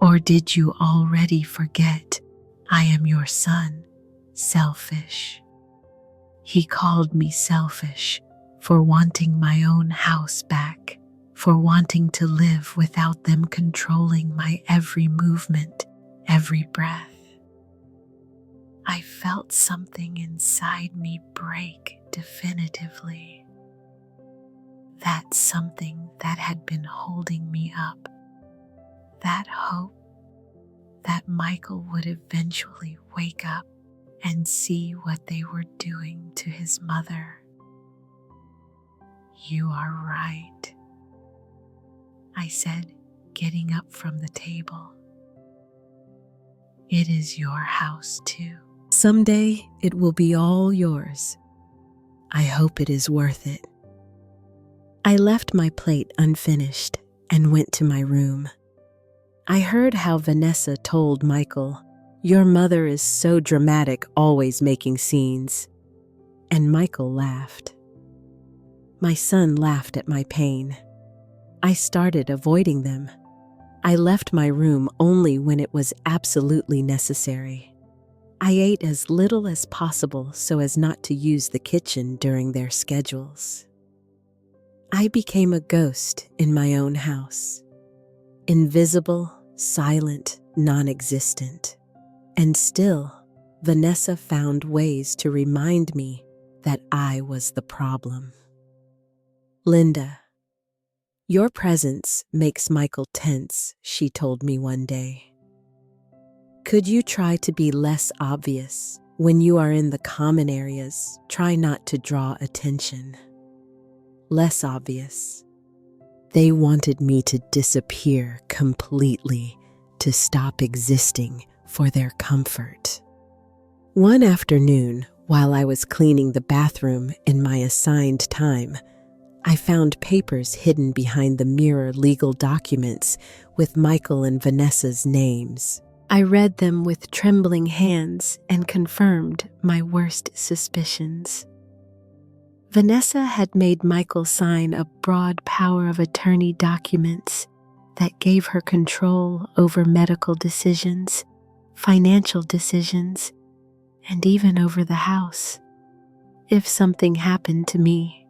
Or did you already forget I am your son, selfish? He called me selfish for wanting my own house back, for wanting to live without them controlling my every movement, every breath. I felt something inside me break definitively. That something that had been holding me up, that hope that Michael would eventually wake up and see what they were doing to his mother. You are right, I said, getting up from the table. It is your house too. Someday it will be all yours. I hope it is worth it. I left my plate unfinished and went to my room. I heard how Vanessa told Michael, "Your mother is so dramatic, always making scenes." And Michael laughed. My son laughed at my pain. I started avoiding them. I left my room only when it was absolutely necessary. I ate as little as possible so as not to use the kitchen during their schedules. I became a ghost in my own house. Invisible, silent, non-existent. And still, Vanessa found ways to remind me that I was the problem. Linda, your presence makes Michael tense, she told me one day. Could you try to be less obvious? When you are in the common areas, try not to draw attention. Less obvious. They wanted me to disappear completely, to stop existing for their comfort. One afternoon, while I was cleaning the bathroom in my assigned time, I found papers hidden behind the mirror, legal documents with Michael and Vanessa's names. I read them with trembling hands and confirmed my worst suspicions. Vanessa had made Michael sign a broad power of attorney documents that gave her control over medical decisions, financial decisions, and even over the house, if something happened to me.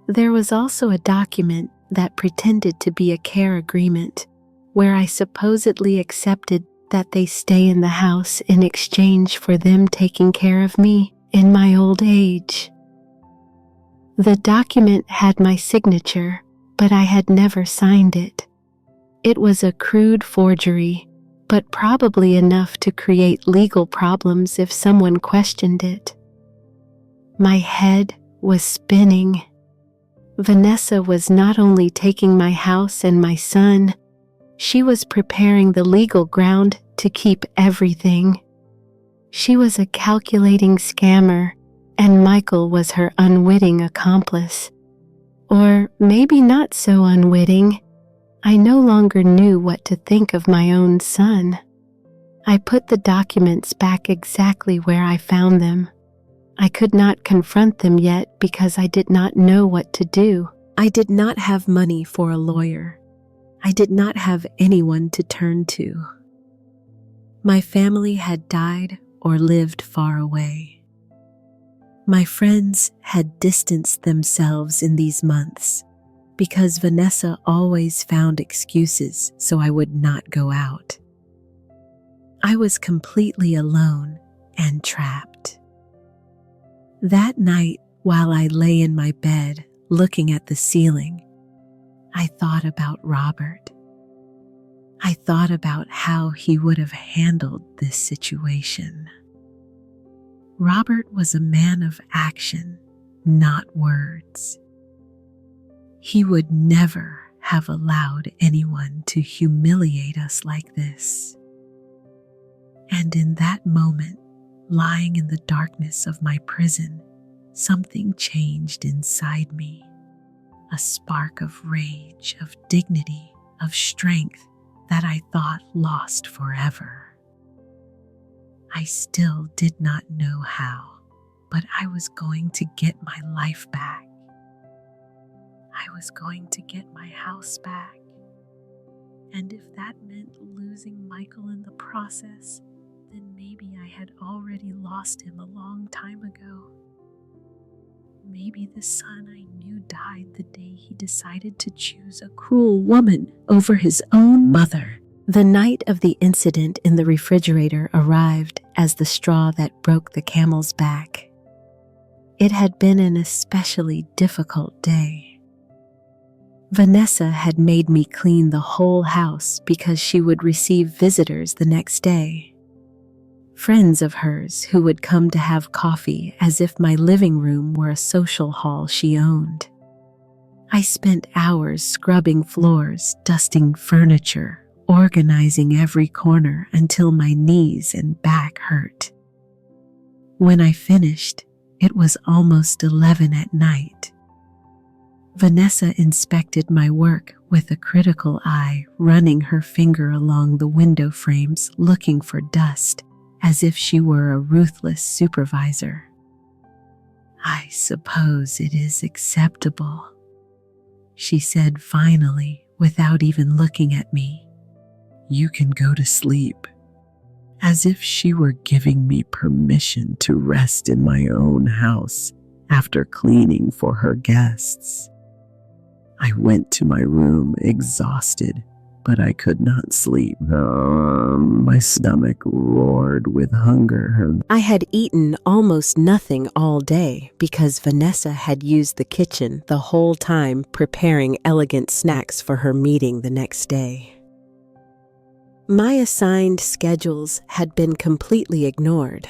There was also a document that pretended to be a care agreement where I supposedly accepted that they stay in the house in exchange for them taking care of me in my old age. The document had my signature, but I had never signed it. It was a crude forgery, but probably enough to create legal problems if someone questioned it. My head was spinning. Vanessa was not only taking my house and my son, she was preparing the legal ground to keep everything. She was a calculating scammer, and Michael was her unwitting accomplice. Or maybe not so unwitting. I no longer knew what to think of my own son. I put the documents back exactly where I found them. I could not confront them yet because I did not know what to do. I did not have money for a lawyer. I did not have anyone to turn to. My family had died or lived far away. My friends had distanced themselves in these months because Vanessa always found excuses so I would not go out. I was completely alone and trapped. That night, while I lay in my bed looking at the ceiling, I thought about Robert. I thought about how he would have handled this situation. Robert was a man of action, not words. He would never have allowed anyone to humiliate us like this. And in that moment, lying in the darkness of my prison, something changed inside me. A spark of rage, of dignity, of strength that I thought lost forever. I still did not know how, but I was going to get my life back. I was going to get my house back. And if that meant losing Michael in the process, then maybe I had already lost him a long time ago. Maybe the son I knew died the day he decided to choose a cruel woman over his own mother. The night of the incident in the refrigerator arrived as the straw that broke the camel's back. It had been an especially difficult day. Vanessa had made me clean the whole house because she would receive visitors the next day. Friends of hers who would come to have coffee as if my living room were a social hall she owned. I spent hours scrubbing floors, dusting furniture, organizing every corner until my knees and back hurt. When I finished, it was almost 11 at night. Vanessa inspected my work with a critical eye, running her finger along the window frames looking for dust, as if she were a ruthless supervisor. "I suppose it is acceptable," she said finally, without even looking at me. "You can go to sleep," as if she were giving me permission to rest in my own house after cleaning for her guests. I went to my room exhausted, but I could not sleep. My stomach roared with hunger. I had eaten almost nothing all day because Vanessa had used the kitchen the whole time preparing elegant snacks for her meeting the next day. My assigned schedules had been completely ignored,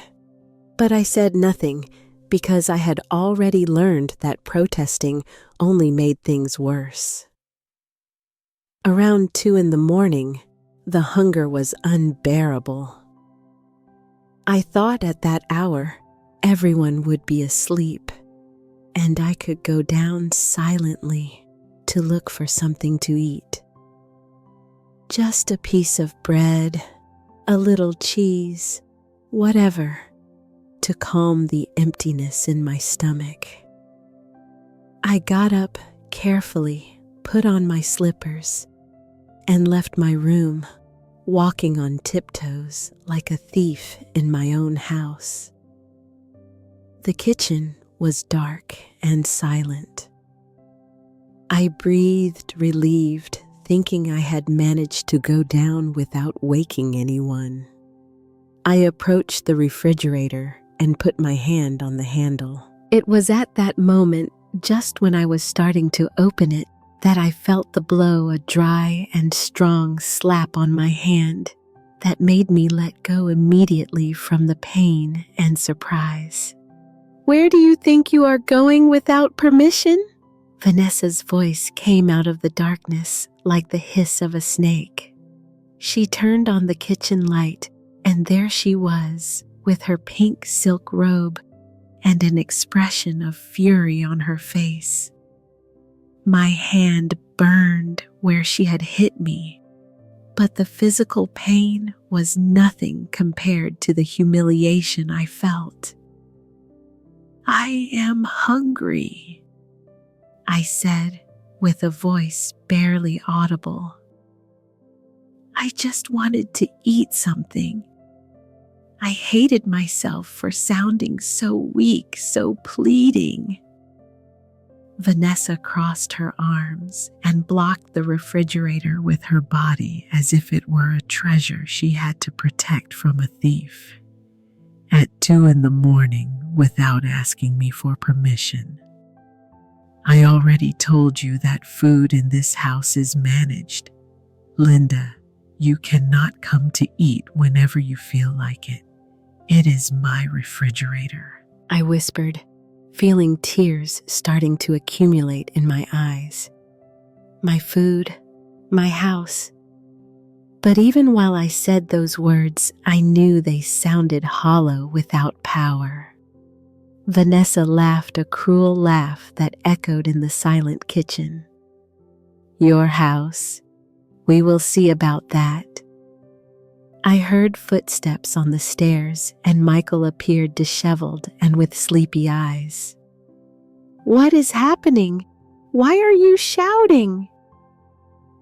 but I said nothing because I had already learned that protesting only made things worse. Around 2 a.m, the hunger was unbearable. I thought at that hour everyone would be asleep, and I could go down silently to look for something to eat. Just a piece of bread, a little cheese, whatever, to calm the emptiness in my stomach. I got up carefully, put on my slippers, and left my room, walking on tiptoes like a thief in my own house. The kitchen was dark and silent. I breathed relieved, thinking I had managed to go down without waking anyone. I approached the refrigerator and put my hand on the handle. It was at that moment, just when I was starting to open it, that I felt the blow, a dry and strong slap on my hand that made me let go immediately from the pain and surprise. "Where do you think you are going without permission?" Vanessa's voice came out of the darkness like the hiss of a snake. She turned on the kitchen light, and there she was, with her pink silk robe and an expression of fury on her face. My hand burned where she had hit me, but the physical pain was nothing compared to the humiliation I felt. "I am hungry," I said with a voice barely audible. "I just wanted to eat something." I hated myself for sounding so weak, so pleading. Vanessa crossed her arms and blocked the refrigerator with her body as if it were a treasure she had to protect from a thief. At 2 a.m, without asking me for permission. I already told you that food in this house is managed. Linda, you cannot come to eat whenever you feel like it. It is my refrigerator. I whispered, feeling tears starting to accumulate in my eyes. My food, my house. But even while I said those words, I knew they sounded hollow without power. Vanessa laughed a cruel laugh that echoed in the silent kitchen. Your house. We will see about that. I heard footsteps on the stairs, and Michael appeared disheveled and with sleepy eyes. What is happening? Why are you shouting?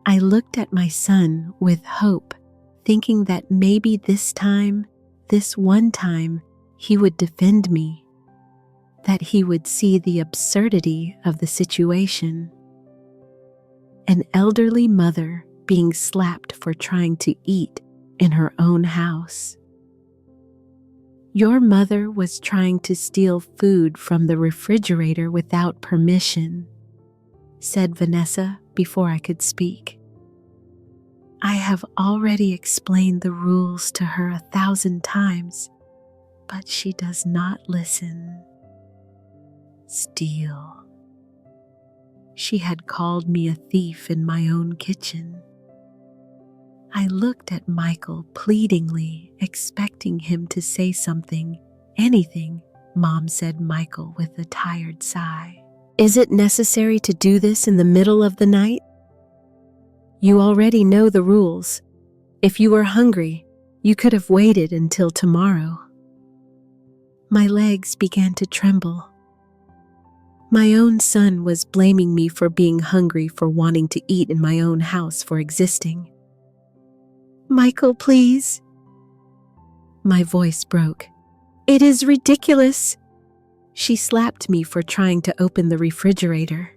I looked at my son with hope, thinking that maybe this time, this one time, he would defend me, that he would see the absurdity of the situation. An elderly mother being slapped for trying to eat in her own house. Your mother was trying to steal food from the refrigerator without permission, said Vanessa before I could speak. I have already explained the rules to her 1,000 times, but she does not listen. Steal. She had called me a thief in my own kitchen. I looked at Michael pleadingly, expecting him to say something, anything, Mom said Michael with a tired sigh. Is it necessary to do this in the middle of the night? You already know the rules. If you were hungry, you could have waited until tomorrow. My legs began to tremble. My own son was blaming me for being hungry, for wanting to eat in my own house, for existing. Michael, please. My voice broke. It is ridiculous. She slapped me for trying to open the refrigerator.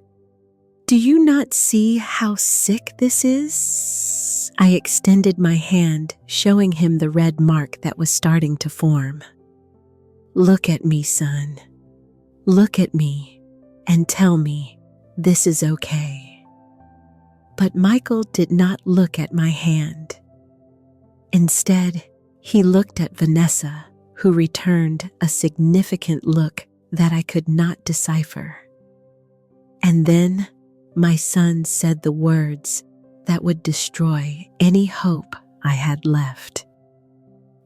Do you not see how sick this is? I extended my hand, showing him the red mark that was starting to form. Look at me, son. Look at me and tell me this is okay. But Michael did not look at my hand. Instead, he looked at Vanessa, who returned a significant look that I could not decipher. And then my son said the words that would destroy any hope I had left.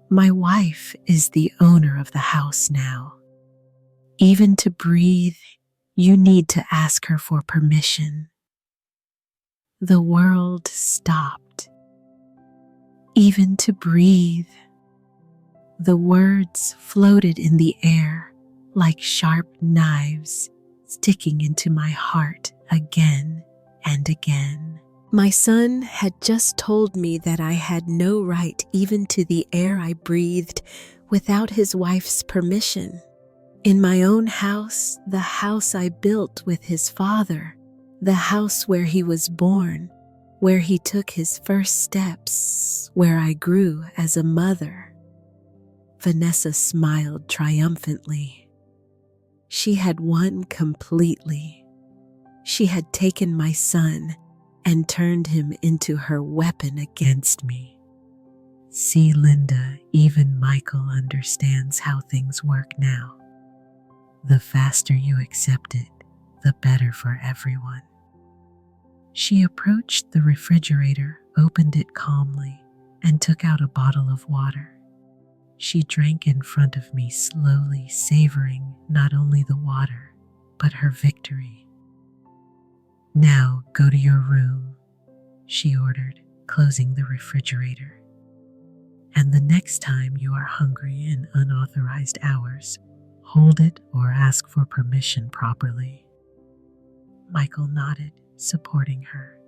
My wife is the owner of the house now. Even to breathe, you need to ask her for permission. The world stopped. Even to breathe. The words floated in the air like sharp knives sticking into my heart again and again. My son had just told me that I had no right even to the air I breathed without his wife's permission. In my own house, the house I built with his father, the house where he was born, where he took his first steps, where I grew as a mother. Vanessa smiled triumphantly. She had won completely. She had taken my son and turned him into her weapon against me. See, Linda, even Michael understands how things work now. The faster you accept it, the better for everyone. She approached the refrigerator, opened it calmly, and took out a bottle of water. She drank in front of me slowly, savoring not only the water, but her victory. Now go to your room, she ordered, closing the refrigerator. And the next time you are hungry in unauthorized hours, hold it or ask for permission properly. Michael nodded, supporting her.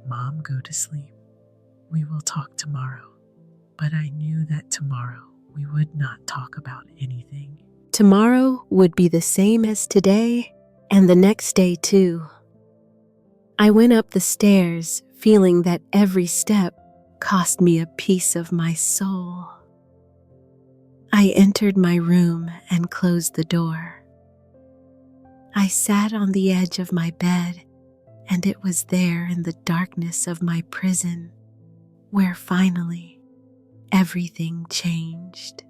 Mom, go to sleep. We will talk tomorrow. But I knew that tomorrow we would not talk about anything. Tomorrow would be the same as today, and the next day too. I went up the stairs, feeling that every step cost me a piece of my soul. I entered my room and closed the door. I sat on the edge of my bed, and it was there in the darkness of my prison where finally everything changed.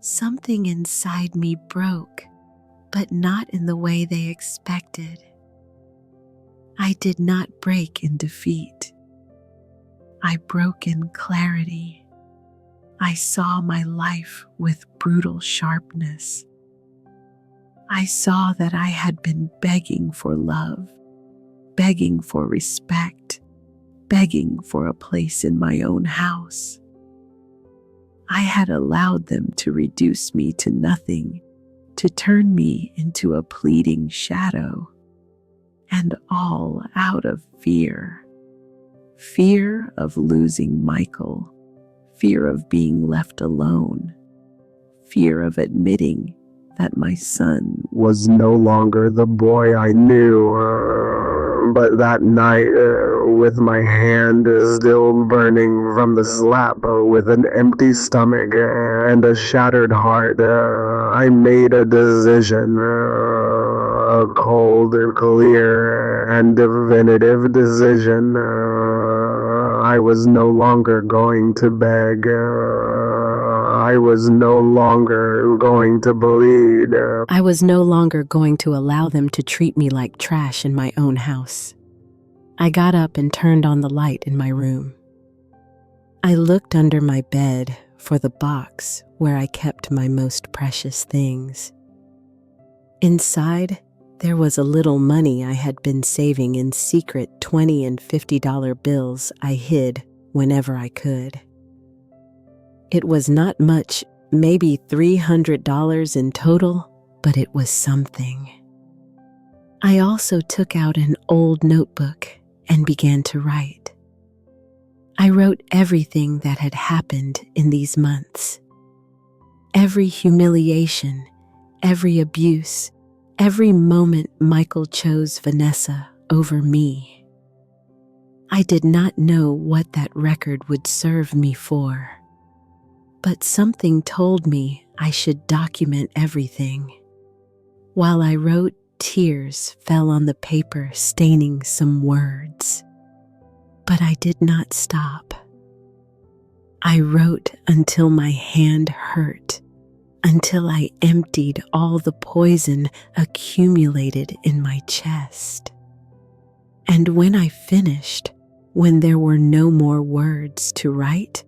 Something inside me broke, but not in the way they expected. I did not break in defeat. I broke in clarity. I saw my life with brutal sharpness. I saw that I had been begging for love, begging for respect, begging for a place in my own house. I had allowed them to reduce me to nothing, to turn me into a pleading shadow, and all out of fear. Fear of losing Michael, fear of being left alone, fear of admitting that my son Was no longer the boy I knew, but that night, with my hand still burning from the slap, with an empty stomach and a shattered heart, I made a decision, a cold, clear, and definitive decision. I was no longer going to beg. I was no longer going to bleed. I was no longer going to allow them to treat me like trash in my own house. I got up and turned on the light in my room. I looked under my bed for the box where I kept my most precious things. Inside, there was a little money I had been saving in secret $20 and $50 bills I hid whenever I could. It was not much, maybe $300 in total, but it was something. I also took out an old notebook and began to write. I wrote everything that had happened in these months. Every humiliation, every abuse, every moment Michael chose Vanessa over me. I did not know what that record would serve me for, but something told me I should document everything. While I wrote, tears fell on the paper, staining some words. But I did not stop. I wrote until my hand hurt, until I emptied all the poison accumulated in my chest. And when I finished, when there were no more words to write,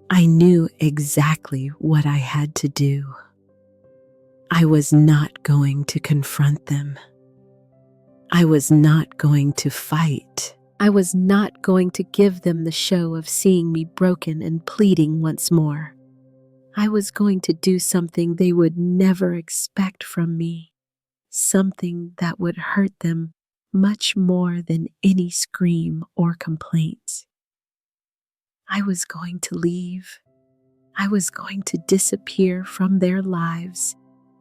I knew exactly what I had to do. I was not going to confront them. I was not going to fight. I was not going to give them the show of seeing me broken and pleading once more. I was going to do something they would never expect from me, something that would hurt them much more than any scream or complaint. I was going to leave. I was going to disappear from their lives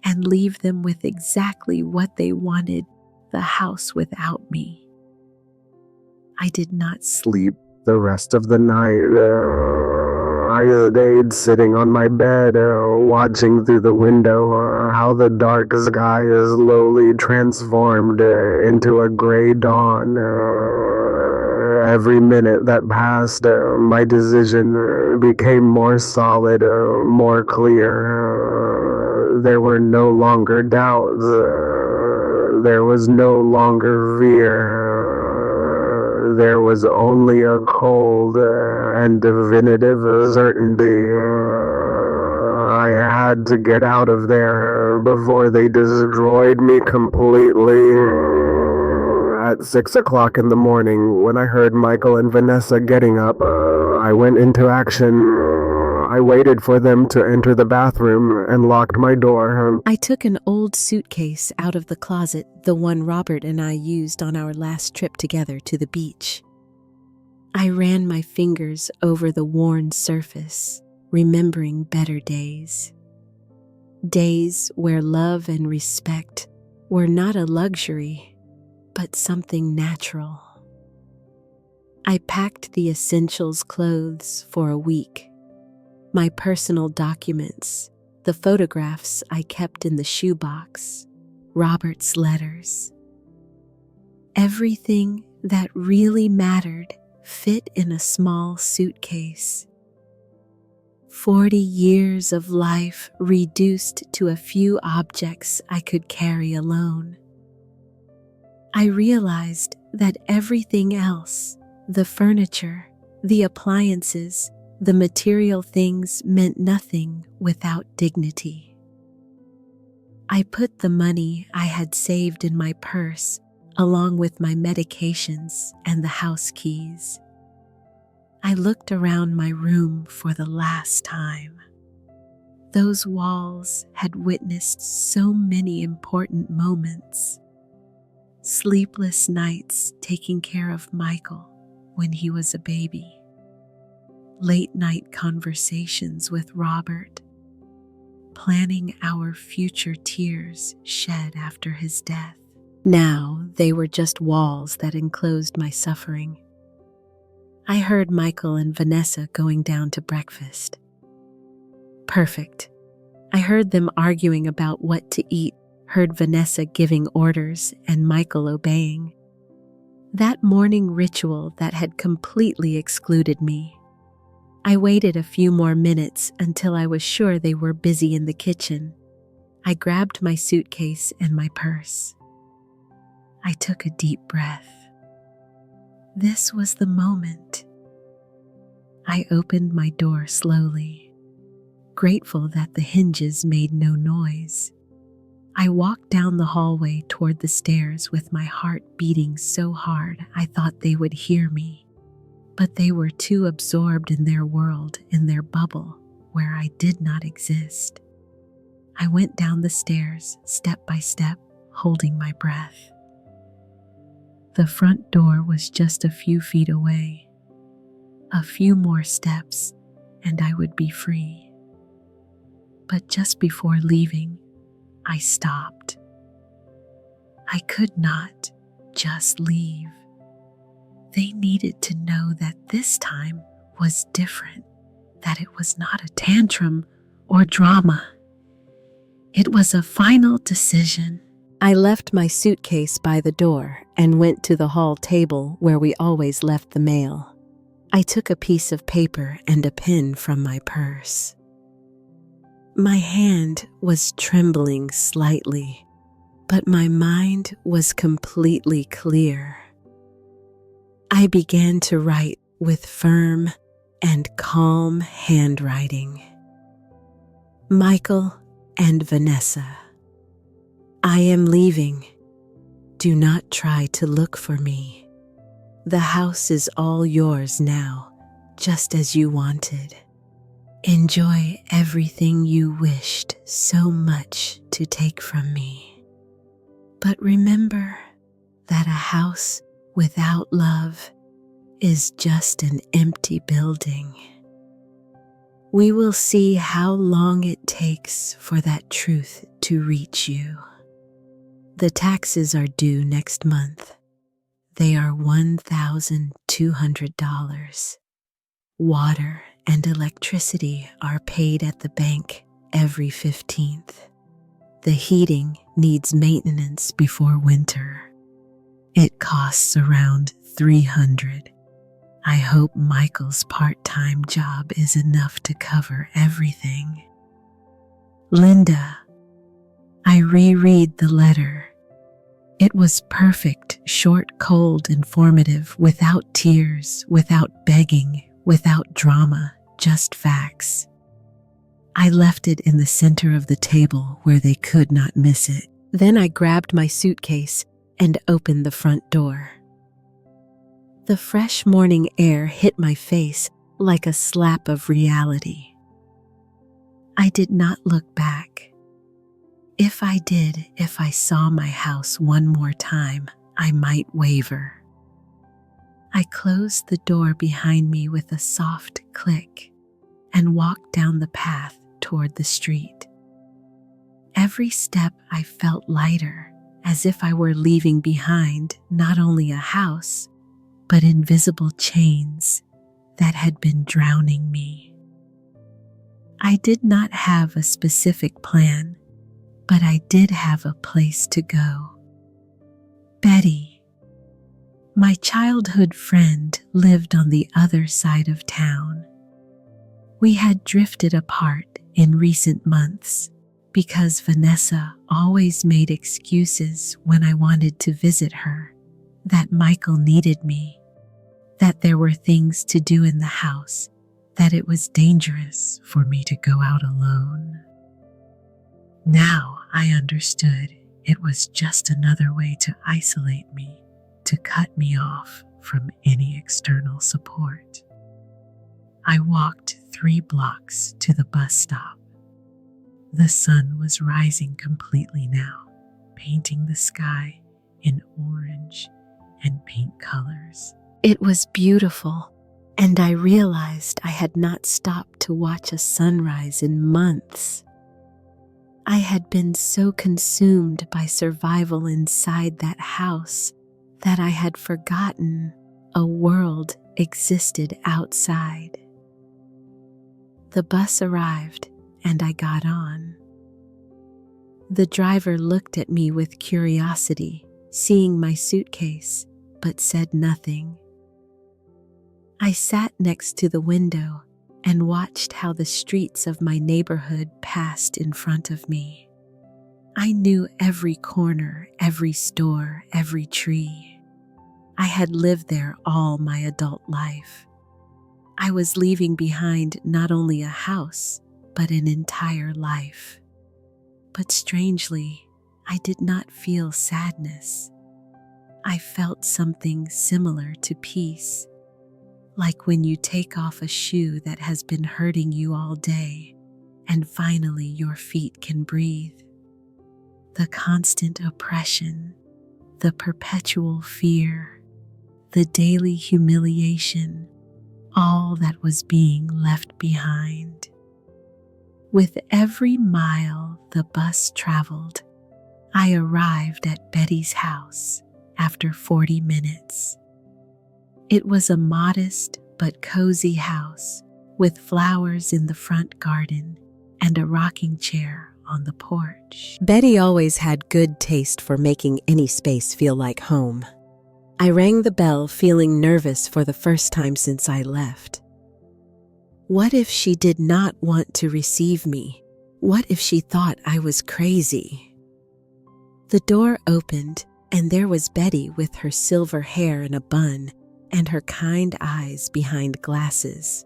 and leave them with exactly what they wanted, the house without me. I did not Sleep the rest of the night. I stayed sitting on my bed, watching through the window how the dark sky slowly transformed into a gray dawn. Every minute that passed, my decision became more solid, more clear. There were no longer doubts. There was no longer fear. There was only a cold and definitive certainty. I had to get out of there before they destroyed me completely. At 6 o'clock in the morning, when I heard Michael and Vanessa getting up, I went into action. I waited for them to enter the bathroom and locked my door. I took an old suitcase out of the closet, the one Robert and I used on our last trip together to the beach. I ran my fingers over the worn surface, remembering better days. Days where love and respect were not a luxury, but something natural. I packed the essentials clothes for a week. My personal documents, the photographs I kept in the shoebox, Robert's letters. Everything that really mattered fit in a small suitcase. 40 years of life reduced to a few objects I could carry alone. I realized that everything else, the furniture, the appliances, the material things, meant nothing without dignity. I put the money I had saved in my purse along with my medications and the house keys. I looked around my room for the last time. Those walls had witnessed so many important moments. Sleepless nights taking care of Michael when he was a baby. Late night conversations with Robert. Planning our future tears shed after his death. Now they were just walls that enclosed my suffering. I heard Michael and Vanessa going down to breakfast. Perfect. I heard them arguing about what to eat, heard Vanessa giving orders and Michael obeying. That morning ritual that had completely excluded me. I waited a few more minutes until I was sure they were busy in the kitchen. I grabbed my suitcase and my purse. I took a deep breath. This was the moment. I opened my door slowly, grateful that the hinges made no noise. I walked down the hallway toward the stairs with my heart beating so hard I thought they would hear me. But they were too absorbed in their world, in their bubble, where I did not exist. I went down the stairs, step by step, holding my breath. The front door was just a few feet away. A few more steps, and I would be free. But just before leaving, I stopped. I could not just leave. They needed to know that this time was different, that it was not a tantrum or drama. It was a final decision. I left my suitcase by the door and went to the hall table where we always left the mail. I took a piece of paper and a pen from my purse. My hand was trembling slightly, but my mind was completely clear. I began to write with firm and calm handwriting. Michael and Vanessa, I am leaving. Do not try to look for me. The house is all yours now, just as you wanted. Enjoy everything you wished so much to take from me. But remember that a house without love is just an empty building. We will see how long it takes for that truth to reach you. The taxes are due next month. They are $1,200. Water and electricity are paid at the bank every 15th. The heating needs maintenance before winter. It costs around $300. I hope Michael's part-time job is enough to cover everything. Linda, I reread the letter. It was perfect, short, cold, informative, without tears, without begging, without drama, just facts. I left it in the center of the table where they could not miss it. Then I grabbed my suitcase and opened the front door. The fresh morning air hit my face like a slap of reality. I did not look back. If I did, if I saw my house one more time, I might waver. I closed the door behind me with a soft click and walked down the path toward the street. Every step I felt lighter, as if I were leaving behind not only a house, but invisible chains that had been drowning me. I did not have a specific plan, but I did have a place to go. Betty, my childhood friend, lived on the other side of town. We had drifted apart in recent months because Vanessa always made excuses when I wanted to visit her, that Michael needed me, that there were things to do in the house, that it was dangerous for me to go out alone. Now I understood it was just another way to isolate me, to cut me off from any external support. I walked 3 blocks to the bus stop. The sun was rising completely now, painting the sky in orange and pink colors. It was beautiful, and I realized I had not stopped to watch a sunrise in months. I had been so consumed by survival inside that house that I had forgotten a world existed outside. The bus arrived, and I got on. The driver looked at me with curiosity, seeing my suitcase, but said nothing. I sat next to the window and watched how the streets of my neighborhood passed in front of me. I knew every corner, every store, every tree. I had lived there all my adult life. I was leaving behind not only a house, but an entire life. But strangely, I did not feel sadness. I felt something similar to peace, like when you take off a shoe that has been hurting you all day, and finally your feet can breathe. The constant oppression, the perpetual fear, the daily humiliation, all that was being left behind. With every mile the bus traveled, I arrived at Betty's house after 40 minutes. It was a modest but cozy house with flowers in the front garden and a rocking chair on the porch. Betty always had good taste for making any space feel like home. I rang the bell, feeling nervous for the first time since I left. What if she did not want to receive me? What if she thought I was crazy? The door opened, and there was Betty with her silver hair in a bun and her kind eyes behind glasses.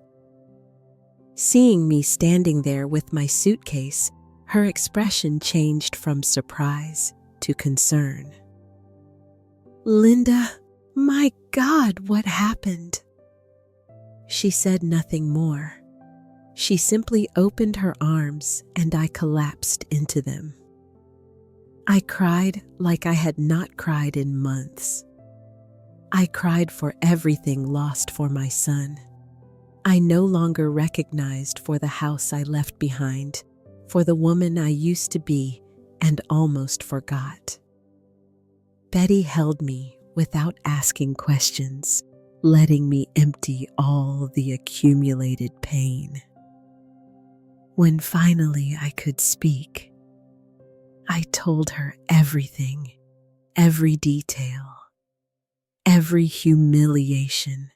Seeing me standing there with my suitcase, her expression changed from surprise to concern. "Linda, my God, what happened?" She said nothing more. She simply opened her arms, and I collapsed into them. I cried like I had not cried in months. I cried for everything lost for my son. I no longer recognized for the house I left behind, for the woman I used to be and almost forgot. Betty held me without asking questions, letting me empty all the accumulated pain. When finally I could speak, I told her everything, every detail, every humiliation,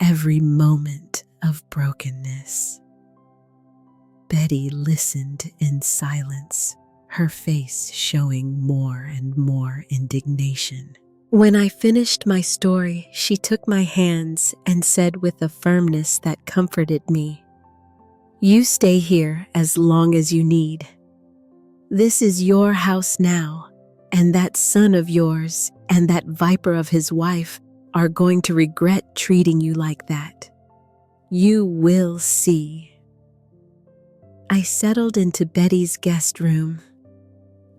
every moment of brokenness. Betty listened in silence, her face showing more and more indignation. When I finished my story, she took my hands and said with a firmness that comforted me, "You stay here as long as you need. This is your house now, and that son of yours and that viper of his wife are going to regret treating you like that. You will see." I settled into Betty's guest room.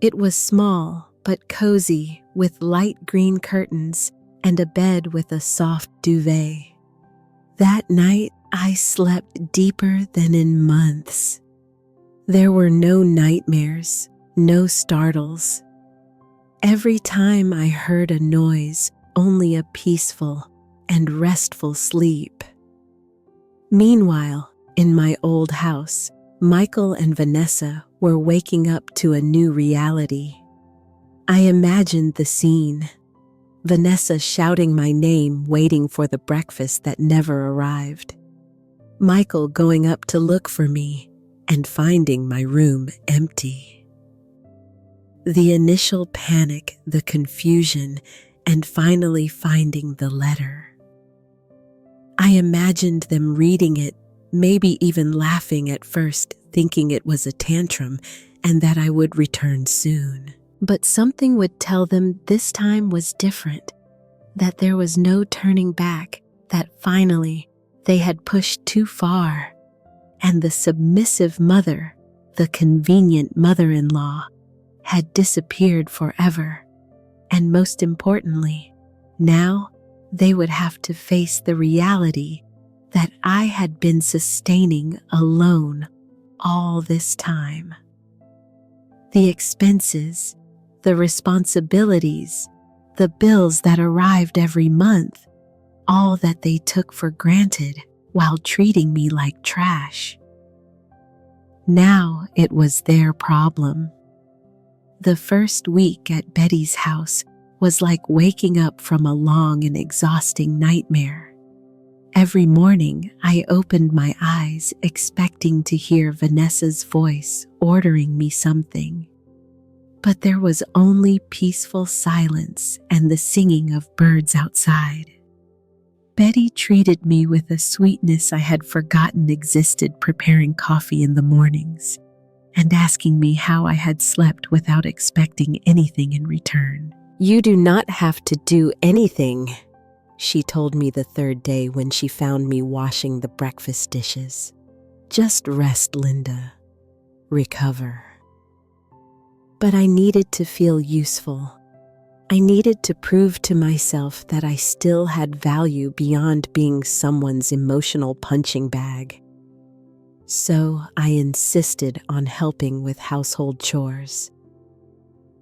It was small but cozy, with light green curtains and a bed with a soft duvet. That night, I slept deeper than in months. There were no nightmares, no startles. Every time I heard a noise, only a peaceful and restful sleep. Meanwhile, in my old house, Michael and Vanessa were waking up to a new reality. I imagined the scene. Vanessa shouting my name, waiting for the breakfast that never arrived. Michael going up to look for me and finding my room empty. The initial panic, the confusion, and finally finding the letter. I imagined them reading it, maybe even laughing at first, thinking it was a tantrum and that I would return soon. But something would tell them this time was different, that there was no turning back, that finally they had pushed too far, and the submissive mother, the convenient mother-in-law, had disappeared forever. And most importantly, now they would have to face the reality that I had been sustaining alone all this time. The expenses, the responsibilities, the bills that arrived every month, all that they took for granted while treating me like trash. Now it was their problem. The first week at Betty's house was like waking up from a long and exhausting nightmare. Every morning, I opened my eyes expecting to hear Vanessa's voice ordering me something. But there was only peaceful silence and the singing of birds outside. Betty treated me with a sweetness I had forgotten existed, preparing coffee in the mornings and asking me how I had slept without expecting anything in return. "You do not have to do anything," she told me the third day when she found me washing the breakfast dishes. "Just rest, Linda. Recover." But I needed to feel useful. I needed to prove to myself that I still had value beyond being someone's emotional punching bag. So I insisted on helping with household chores.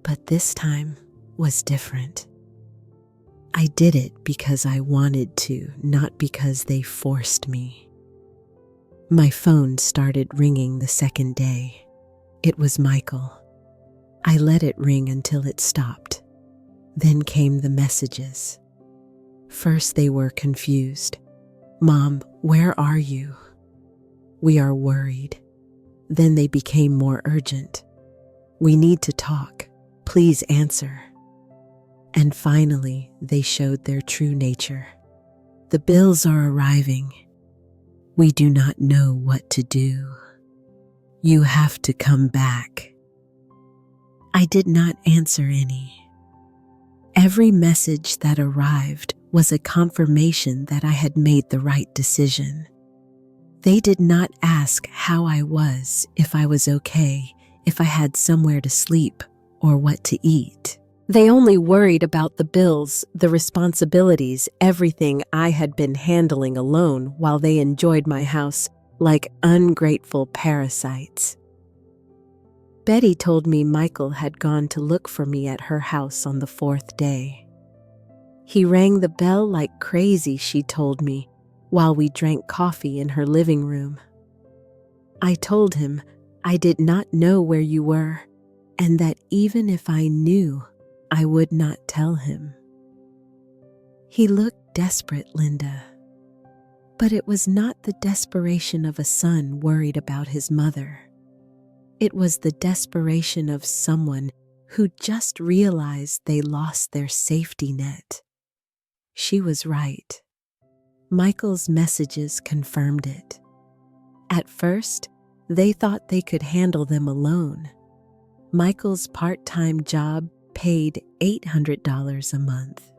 But this time was different. I did it because I wanted to, not because they forced me. My phone started ringing the second day. It was Michael. I let it ring until it stopped. Then came the messages. First they were confused. "Mom, where are you? We are worried." Then they became more urgent. "We need to talk. Please answer." And finally, they showed their true nature. "The bills are arriving. We do not know what to do. You have to come back." I did not answer any. Every message that arrived was a confirmation that I had made the right decision. They did not ask how I was, if I was okay, if I had somewhere to sleep, or what to eat. They only worried about the bills, the responsibilities, everything I had been handling alone while they enjoyed my house like ungrateful parasites. Betty told me Michael had gone to look for me at her house on the fourth day. He rang the bell like crazy, she told me, while we drank coffee in her living room. I told him I did not know where you were, and that even if I knew, I would not tell him. He looked desperate, Linda. But it was not the desperation of a son worried about his mother. It was the desperation of someone who just realized they lost their safety net. She was right. Michael's messages confirmed it. At first, they thought they could handle them alone. Michael's part-time job paid $800 a month.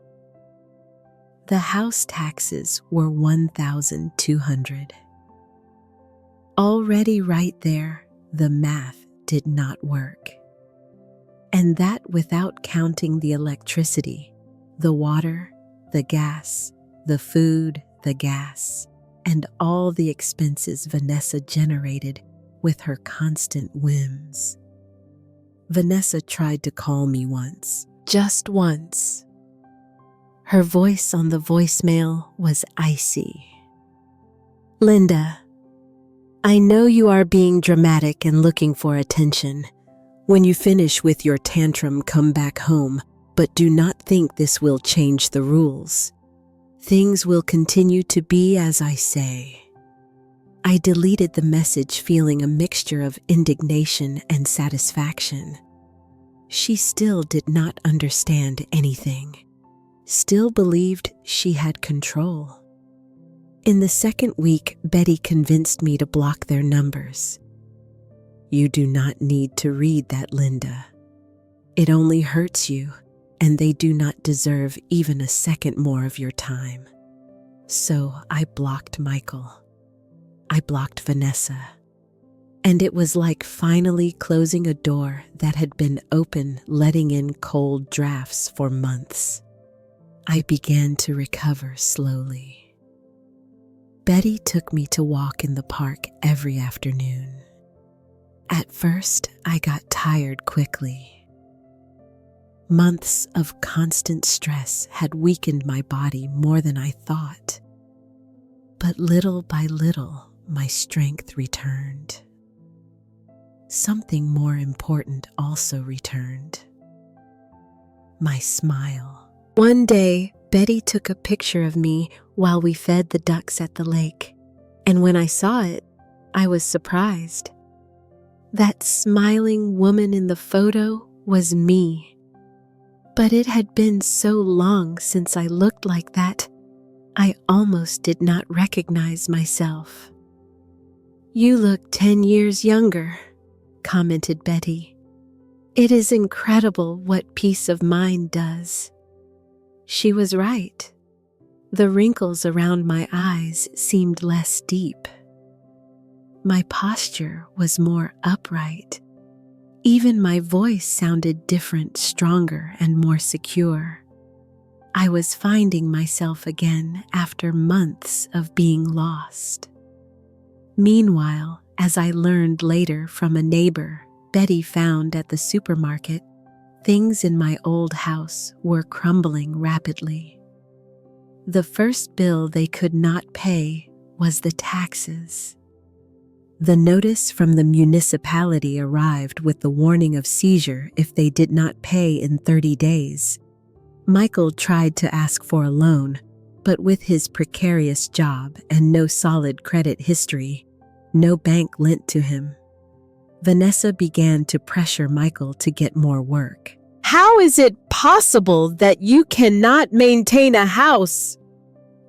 The house taxes were $1,200. Already right there, the math did not work. And that without counting the electricity, the water, the gas, the food, the gas, and all the expenses Vanessa generated with her constant whims. Vanessa tried to call me once, just once. Her voice on the voicemail was icy. "Linda, I know you are being dramatic and looking for attention. When you finish with your tantrum, come back home, but do not think this will change the rules. Things will continue to be as I say." I deleted the message feeling a mixture of indignation and satisfaction. She still did not understand anything, still believed she had control. In the second week, Betty convinced me to block their numbers. "You do not need to read that, Linda. It only hurts you, and they do not deserve even a second more of your time." So I blocked Michael. I blocked Vanessa. And it was like finally closing a door that had been open, letting in cold drafts for months. I began to recover slowly. Betty took me to walk in the park every afternoon. At first, I got tired quickly. Months of constant stress had weakened my body more than I thought. But little by little, my strength returned. Something more important also returned: my smile. One day, Betty took a picture of me while we fed the ducks at the lake, and when I saw it, I was surprised. That smiling woman in the photo was me. But it had been so long since I looked like that, I almost did not recognize myself. "You look 10 years younger," commented Betty. "It is incredible what peace of mind does." She was right. The wrinkles around my eyes seemed less deep. My posture was more upright. Even my voice sounded different, stronger, and more secure. I was finding myself again after months of being lost. Meanwhile, as I learned later from a neighbor Betty found at the supermarket, things in my old house were crumbling rapidly. The first bill they could not pay was the taxes. The notice from the municipality arrived with the warning of seizure if they did not pay in 30 days. Michael tried to ask for a loan, but with his precarious job and no solid credit history, no bank lent to him. Vanessa began to pressure Michael to get more work. "How is it possible that you cannot maintain a house?"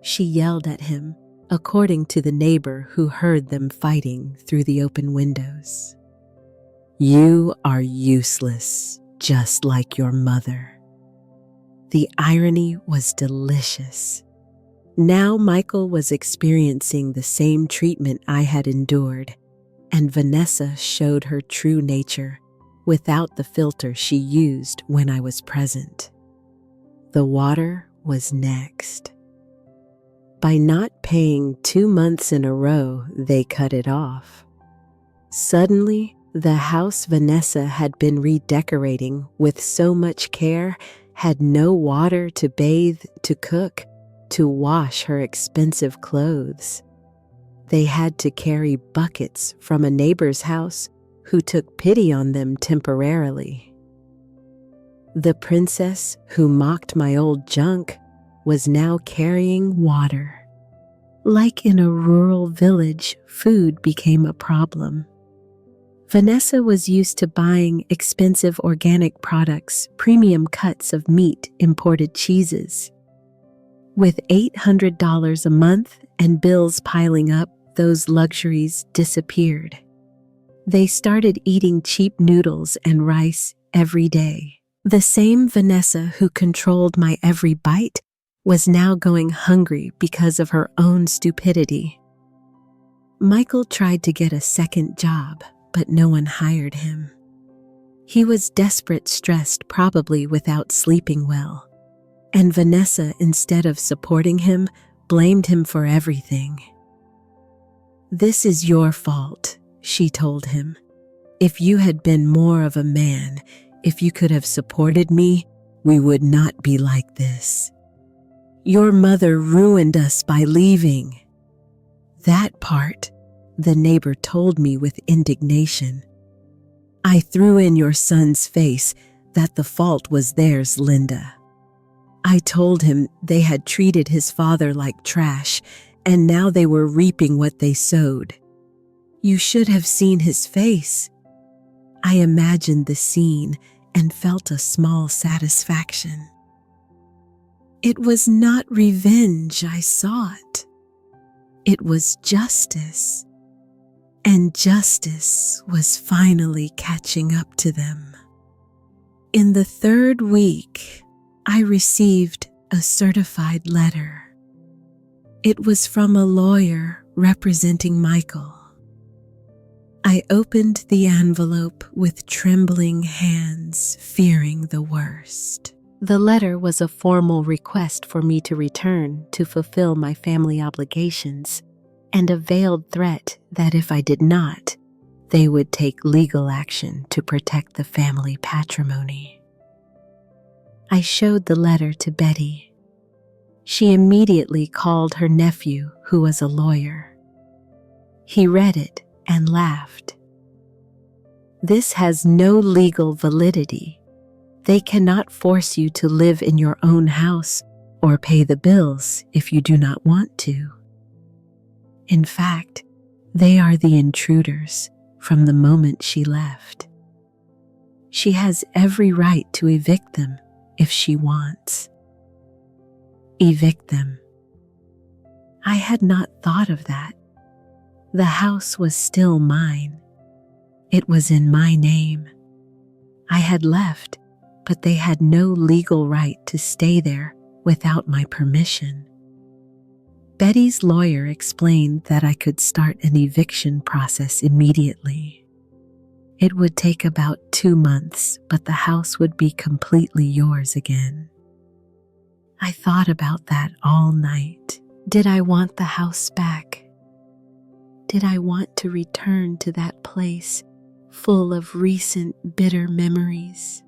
she yelled at him, according to the neighbor who heard them fighting through the open windows. "You are useless, just like your mother." The irony was delicious. Now Michael was experiencing the same treatment I had endured, and Vanessa showed her true nature without the filter she used when I was present. The water was next. By not paying 2 months in a row, they cut it off. Suddenly, the house Vanessa had been redecorating with so much care had no water to bathe, to cook, to wash her expensive clothes. They had to carry buckets from a neighbor's house who took pity on them temporarily. The princess who mocked my old junk was now carrying water. Like in a rural village, food became a problem. Vanessa was used to buying expensive organic products, premium cuts of meat, imported cheeses. With $800 a month and bills piling up, those luxuries disappeared. They started eating cheap noodles and rice every day. The same Vanessa who controlled my every bite was now going hungry because of her own stupidity. Michael tried to get a second job, but no one hired him. He was desperate, stressed, probably without sleeping well. And Vanessa, instead of supporting him, blamed him for everything. "This is your fault," she told him. "If you had been more of a man, if you could have supported me, we would not be like this. Your mother ruined us by leaving." That part, the neighbor told me with indignation. "I threw in your son's face that the fault was theirs, Linda. I told him they had treated his father like trash, and now they were reaping what they sowed. You should have seen his face." I imagined the scene and felt a small satisfaction. It was not revenge I sought. It was justice, and justice was finally catching up to them. In the 3rd week, I received a certified letter. It was from a lawyer representing Michael. I opened the envelope with trembling hands, fearing the worst. The letter was a formal request for me to return to fulfill my family obligations, and a veiled threat that if I did not, they would take legal action to protect the family patrimony. I showed the letter to Betty. She immediately called her nephew, who was a lawyer. He read it and laughed. "This has no legal validity. They cannot force you to live in your own house or pay the bills if you do not want to. In fact, they are the intruders from the moment she left. She has every right to evict them if she wants." Evict them. I had not thought of that. The house was still mine. It was in my name. I had left, but they had no legal right to stay there without my permission. Betty's lawyer explained that I could start an eviction process immediately. It would take about 2 months, but the house would be completely yours again. I thought about that all night. Did I want the house back? Did I want to return to that place full of recent bitter memories?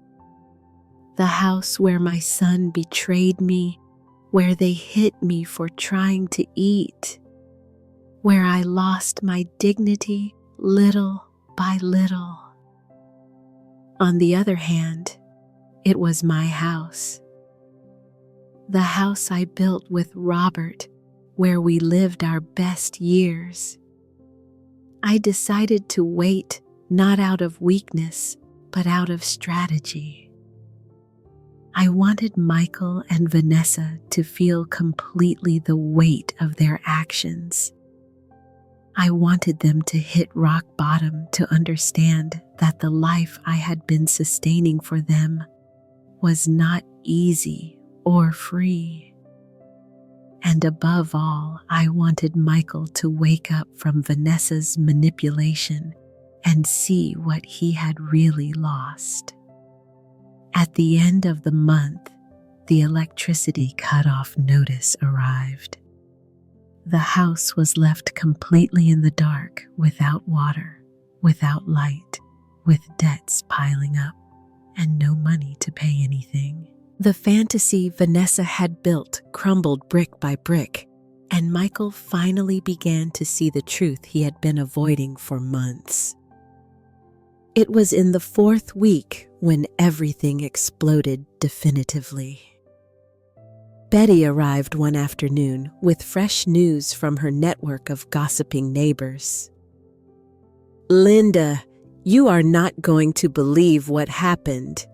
The house where my son betrayed me, where they hit me for trying to eat, where I lost my dignity little by little. On the other hand, it was my house. The house I built with Robert, where we lived our best years. I decided to wait, not out of weakness, but out of strategy. I wanted Michael and Vanessa to feel completely the weight of their actions. I wanted them to hit rock bottom to understand that the life I had been sustaining for them was not easy or free. And above all, I wanted Michael to wake up from Vanessa's manipulation and see what he had really lost. At the end of the month, the electricity cutoff notice arrived. The house was left completely in the dark, without water, without light, with debts piling up, and no money to pay anything. The fantasy Vanessa had built crumbled brick by brick, and Michael finally began to see the truth he had been avoiding for months. It was in the 4th week when everything exploded definitively. Betty arrived one afternoon with fresh news from her network of gossiping neighbors. "Linda, you are not going to believe what happened,"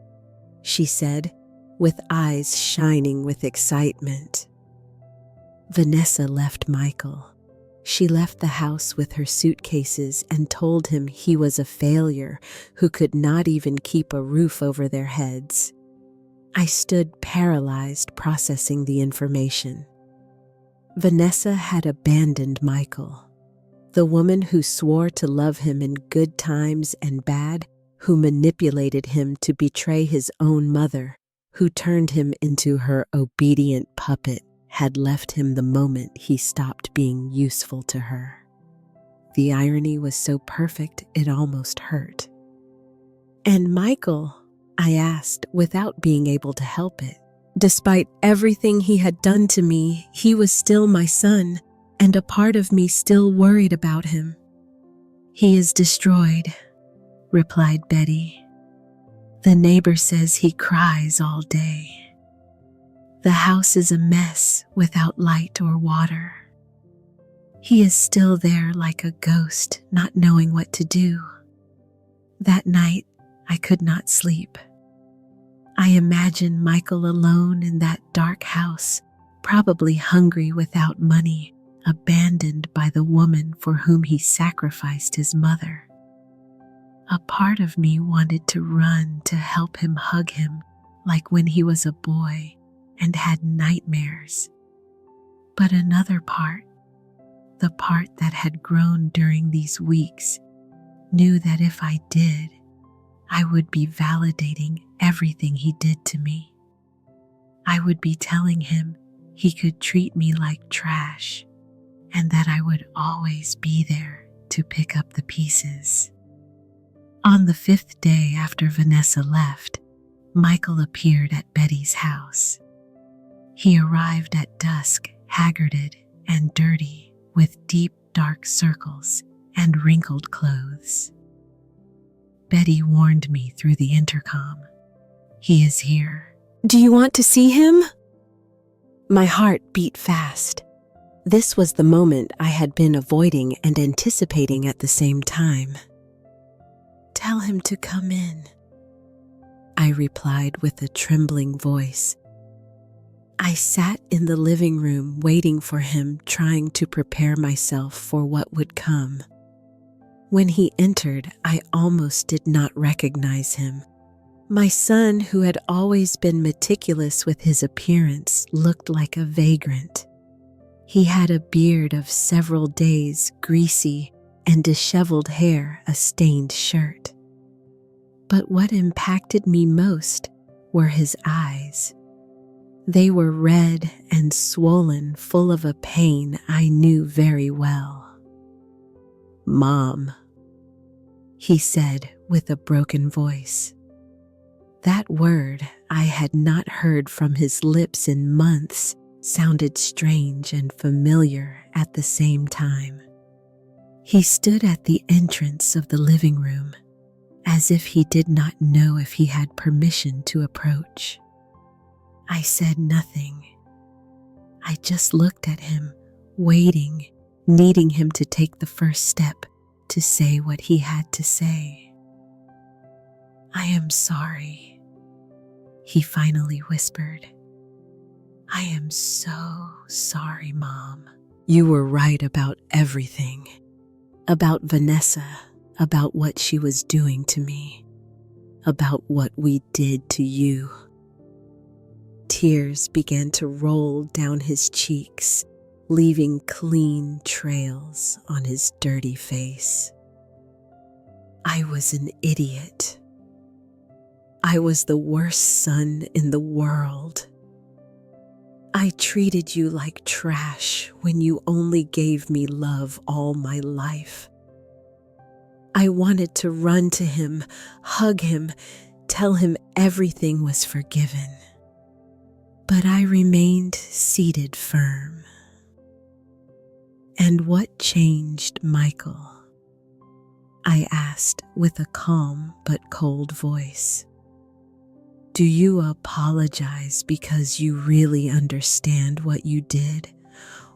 she said, with eyes shining with excitement. Vanessa left Michael. She left the house with her suitcases and told him he was a failure who could not even keep a roof over their heads. I stood paralyzed, processing the information. Vanessa had abandoned Michael. The woman who swore to love him in good times and bad, who manipulated him to betray his own mother, who turned him into her obedient puppet, had left him the moment he stopped being useful to her. The irony was so perfect it almost hurt. "And Michael?" I asked, without being able to help it. Despite everything he had done to me, he was still my son, and a part of me still worried about him. "He is destroyed," replied Betty. "The neighbor says he cries all day. The house is a mess without light or water. He is still there like a ghost, not knowing what to do. That night, I could not sleep. I imagined Michael alone in that dark house, probably hungry without money, abandoned by the woman for whom he sacrificed his mother. A part of me wanted to run to help him, hug him, like when he was a boy and had nightmares. But another part, the part that had grown during these weeks, knew that if I did, I would be validating everything he did to me. I would be telling him he could treat me like trash and that I would always be there to pick up the pieces. On the 5th day after Vanessa left, Michael appeared at Betty's house. He arrived at dusk, haggarded and dirty, with deep, dark circles and wrinkled clothes. Betty warned me through the intercom. "He is here." "Do you want to see him?" My heart beat fast. This was the moment I had been avoiding and anticipating at the same time. "Tell him to come in," I replied with a trembling voice. I sat in the living room waiting for him, trying to prepare myself for what would come. When he entered, I almost did not recognize him. My son, who had always been meticulous with his appearance, looked like a vagrant. He had a beard of several days, greasy, and disheveled hair, a stained shirt. But what impacted me most were his eyes. They were red and swollen, full of a pain I knew very well. "Mom," he said with a broken voice. That word I had not heard from his lips in months sounded strange and familiar at the same time. He stood at the entrance of the living room, as if he did not know if he had permission to approach. I said nothing. I just looked at him, waiting, needing him to take the first step to say what he had to say. "I am sorry," he finally whispered. "I am so sorry, Mom." "You were right about everything. About Vanessa, about what she was doing to me, about what we did to you." Tears began to roll down his cheeks, leaving clean trails on his dirty face. I was an idiot. I was the worst son in the world. I treated you like trash when you only gave me love all my life. I wanted to run to him, hug him, tell him everything was forgiven. But I remained seated firm. "And what changed, Michael?" I asked with a calm but cold voice. "Do you apologize because you really understand what you did,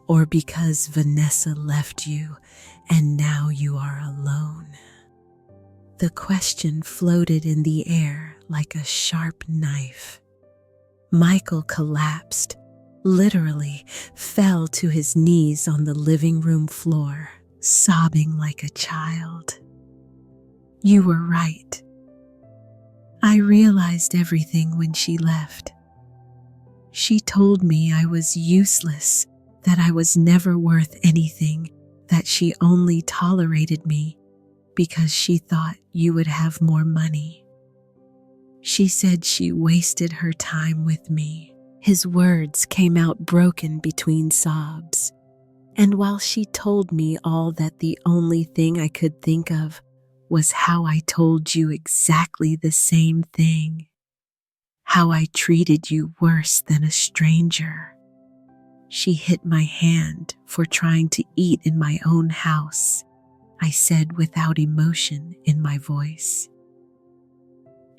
or because Vanessa left you and now you are alone?" The question floated in the air like a sharp knife. Michael collapsed, literally fell to his knees on the living room floor, sobbing like a child. "You were right. I realized everything when she left. She told me I was useless, that I was never worth anything, that she only tolerated me because she thought you would have more money. She said she wasted her time with me." His words came out broken between sobs. And while she told me all that, the only thing I could think of was how I told you exactly the same thing. How I treated you worse than a stranger. She hit my hand for trying to eat in my own house. I said without emotion in my voice.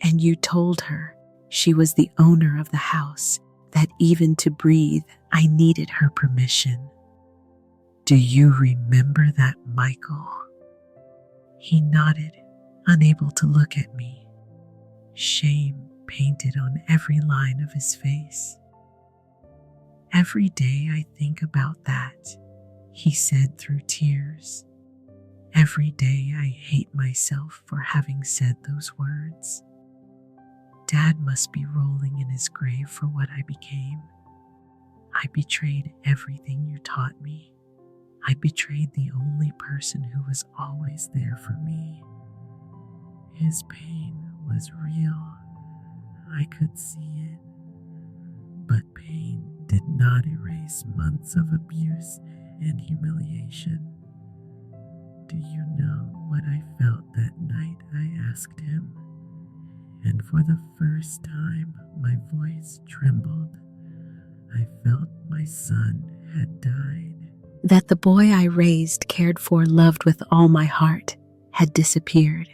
And you told her she was the owner of the house, that even to breathe, I needed her permission. Do you remember that, Michael? He nodded, unable to look at me, shame painted on every line of his face. Every day I think about that, he said through tears. Every day I hate myself for having said those words. Dad must be rolling in his grave for what I became. I betrayed everything you taught me. I betrayed the only person who was always there for me. His pain was real. I could see it. But pain did not erase months of abuse and humiliation. Do you know what I felt that night? I asked him. And for the first time, my voice trembled. I felt my son had died. That the boy I raised, cared for, loved with all my heart had disappeared.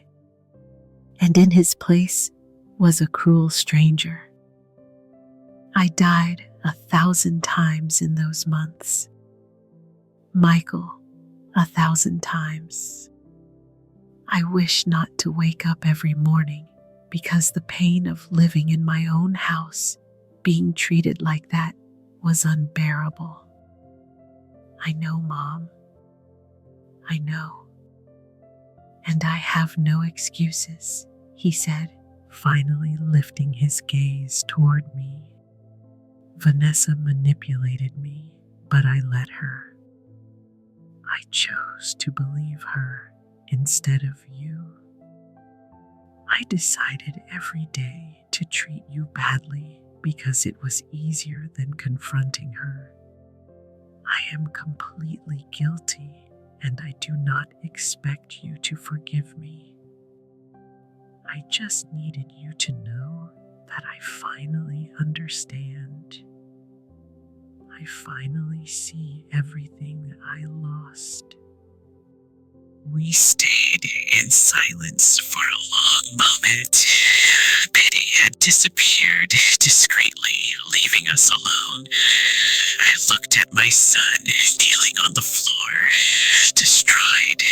And in his place was a cruel stranger. I died 1,000 times in those months. Michael, 1,000 times. I wish not to wake up every morning because the pain of living in my own house, being treated like that, was unbearable. I know, Mom. I know. And I have no excuses, he said, finally lifting his gaze toward me. Vanessa manipulated me, but I let her. I chose to believe her instead of you. I decided every day to treat you badly because it was easier than confronting her. I am completely guilty, and I do not expect you to forgive me. I just needed you to know that I finally understand. I finally see everything I lost. We stayed in silence for a long moment. Betty had disappeared discreetly, leaving us alone. I looked at my son kneeling on the floor, destroyed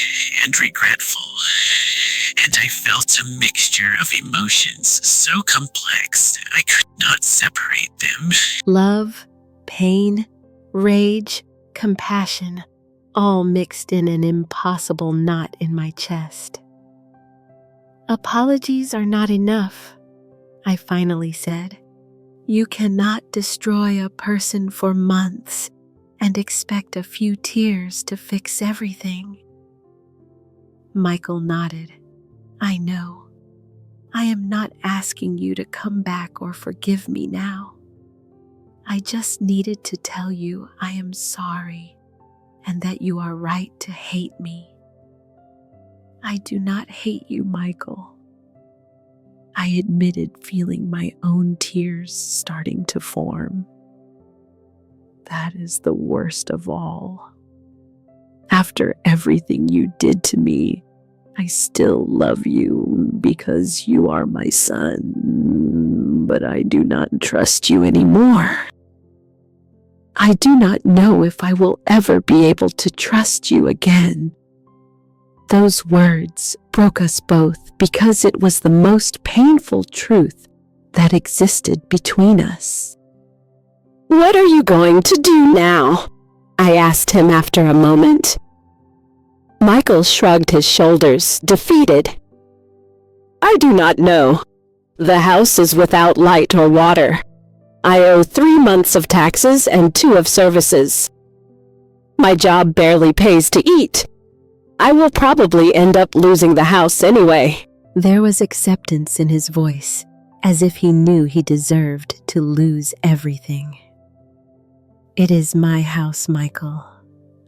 and regretful, and I felt a mixture of emotions so complex I could not separate them. Love, pain, rage, compassion, all mixed in an impossible knot in my chest. Apologies are not enough, I finally said. You cannot destroy a person for months and expect a few tears to fix everything. Michael nodded. I know. I am not asking you to come back or forgive me now. I just needed to tell you I am sorry and that you are right to hate me. I do not hate you, Michael. I admitted feeling my own tears starting to form. That is the worst of all. After everything you did to me, I still love you because you are my son, but I do not trust you anymore. I do not know if I will ever be able to trust you again. Those words broke us both because it was the most painful truth that existed between us. What are you going to do now? I asked him after a moment. Michael shrugged his shoulders, defeated. I do not know. The house is without light or water. I owe 3 months of taxes and 2 of services. My job barely pays to eat. I will probably end up losing the house anyway. There was acceptance in his voice, as if he knew he deserved to lose everything. It is my house, Michael,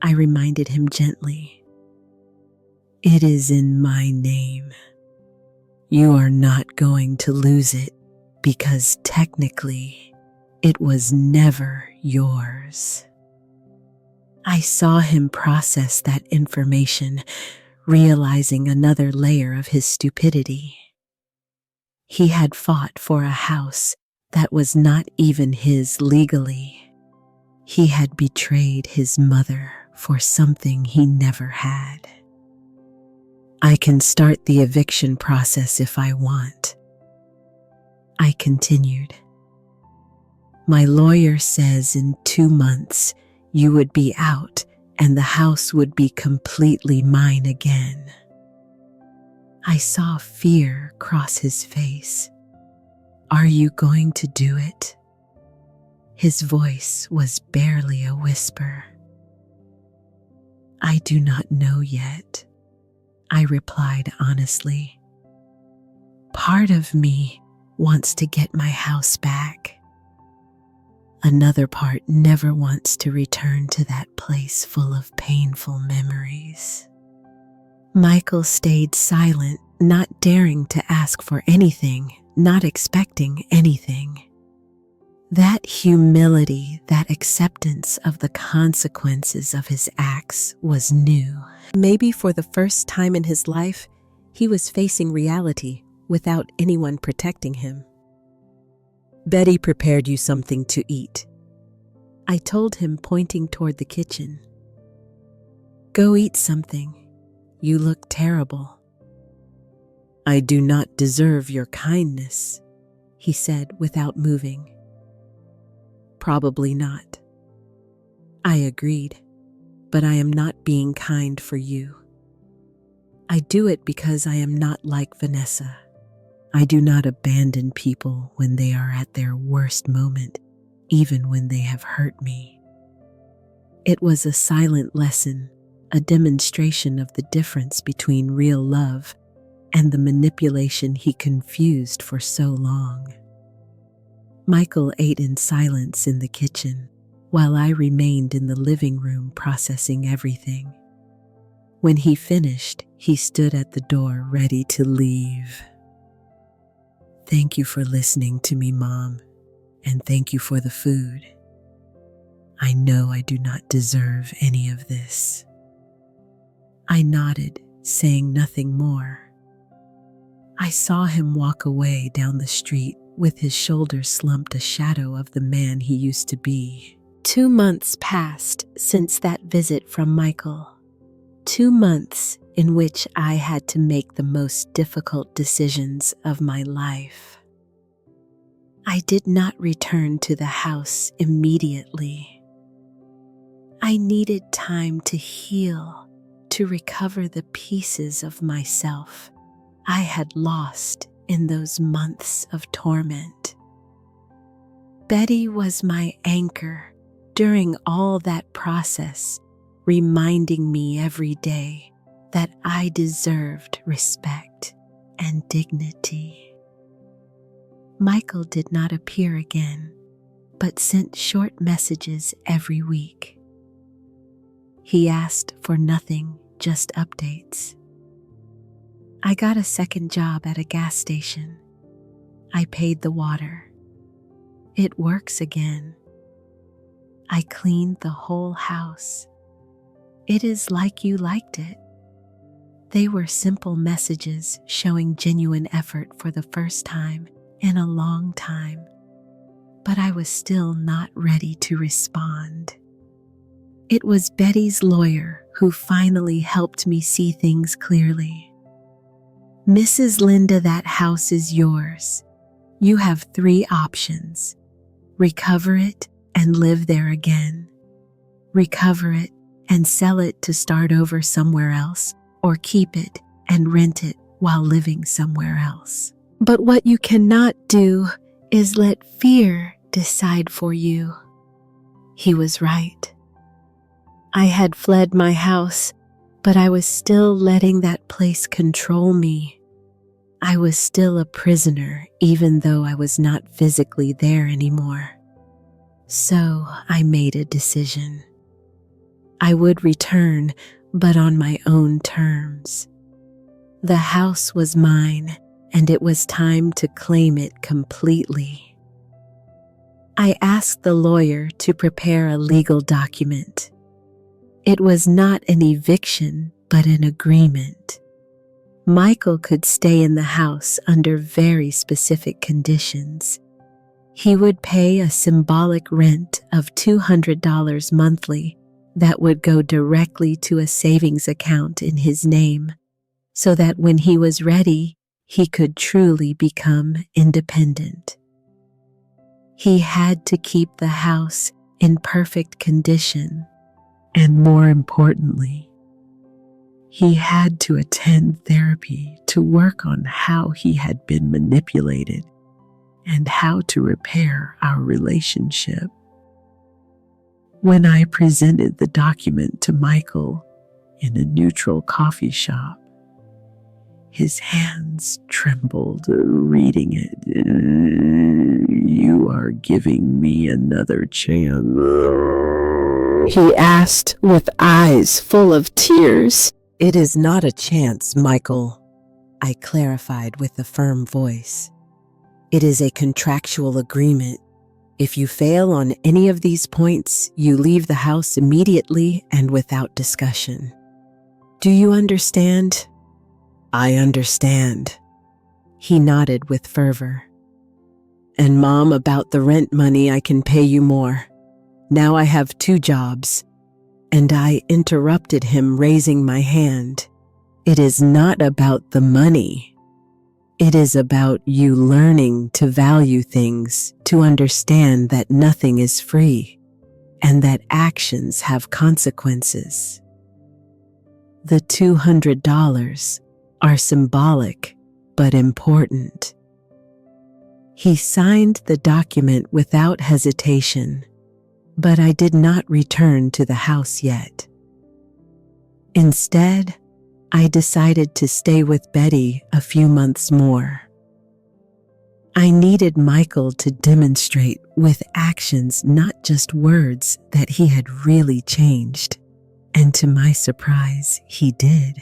I reminded him gently. It is in my name. You are not going to lose it because technically it was never yours. I saw him process that information, realizing another layer of his stupidity. He had fought for a house that was not even his legally. He had betrayed his mother for something he never had. I can start the eviction process if I want, I continued. My lawyer says in 2 months you would be out and the house would be completely mine again. I saw fear cross his face. Are you going to do it? His voice was barely a whisper. I do not know yet, I replied honestly. Part of me wants to get my house back. Another part never wants to return to that place full of painful memories. Michael stayed silent, not daring to ask for anything, not expecting anything. That humility, that acceptance of the consequences of his acts was new. Maybe for the first time in his life, he was facing reality without anyone protecting him. Betty prepared you something to eat, I told him, pointing toward the kitchen. Go eat something. You look terrible. I do not deserve your kindness, he said without moving. Probably not. I agreed, but I am not being kind for you. I do it because I am not like Vanessa. I do not abandon people when they are at their worst moment, even when they have hurt me. It was a silent lesson, a demonstration of the difference between real love and the manipulation he confused for so long. Michael ate in silence in the kitchen, while I remained in the living room processing everything. When he finished, he stood at the door ready to leave. Thank you for listening to me, Mom, and thank you for the food. I know I do not deserve any of this. I nodded, saying nothing more. I saw him walk away down the street with his shoulders slumped, a shadow of the man he used to be. 2 months passed since that visit from Michael. 2 months in which I had to make the most difficult decisions of my life. I did not return to the house immediately. I needed time to heal, to recover the pieces of myself I had lost in those months of torment. Betty was my anchor during all that process, reminding me every day that I deserved respect and dignity. Michael did not appear again, but sent short messages every week. He asked for nothing, just updates. I got a second job at a gas station. I paid the water. It works again. I cleaned the whole house. It is like you liked it. They were simple messages showing genuine effort for the first time in a long time, but I was still not ready to respond. It was Betty's lawyer who finally helped me see things clearly. Mrs. Linda, that house is yours. You have 3 options. Recover it and live there again. Recover it and sell it to start over somewhere else, or keep it and rent it while living somewhere else. But what you cannot do is let fear decide for you. He was right. I had fled my house, but I was still letting that place control me. I was still a prisoner, even though I was not physically there anymore. So I made a decision. I would return, but on my own terms. The house was mine, and it was time to claim it completely. I asked the lawyer to prepare a legal document. It was not an eviction, but an agreement. Michael could stay in the house under very specific conditions. He would pay a symbolic rent of $200 monthly that would go directly to a savings account in his name, so that when he was ready, he could truly become independent. He had to keep the house in perfect condition, and more importantly, he had to attend therapy to work on how he had been manipulated and how to repair our relationship. When I presented the document to Michael in a neutral coffee shop, his hands trembled reading it. "You are giving me another chance," he asked with eyes full of tears. "It is not a chance, Michael," I clarified with a firm voice. "It is a contractual agreement. If you fail on any of these points, you leave the house immediately and without discussion. Do you understand?" "I understand," he nodded with fervor. "And Mom, about the rent money, I can pay you more. Now I have 2 jobs." And I interrupted him, raising my hand. "It is not about the money. It is about you learning to value things, to understand that nothing is free, and that actions have consequences. The $200 are symbolic, but important." He signed the document without hesitation, but I did not return to the house yet. Instead, I decided to stay with Betty a few months more. I needed Michael to demonstrate with actions, not just words, that he had really changed. And to my surprise, he did.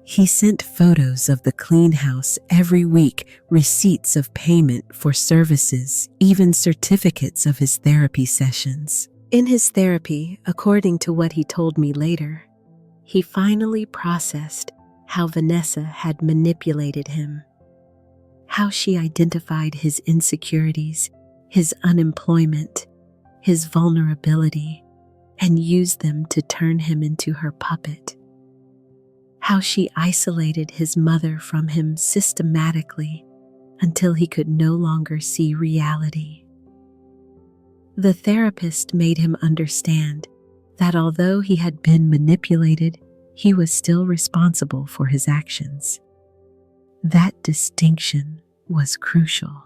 He sent photos of the clean house every week, receipts of payment for services, even certificates of his therapy sessions. In his therapy, according to what he told me later, he finally processed how Vanessa had manipulated him, how she identified his insecurities, his unemployment, his vulnerability, and used them to turn him into her puppet. How she isolated his mother from him systematically until he could no longer see reality. The therapist made him understand that although he had been manipulated, he was still responsible for his actions. That distinction was crucial.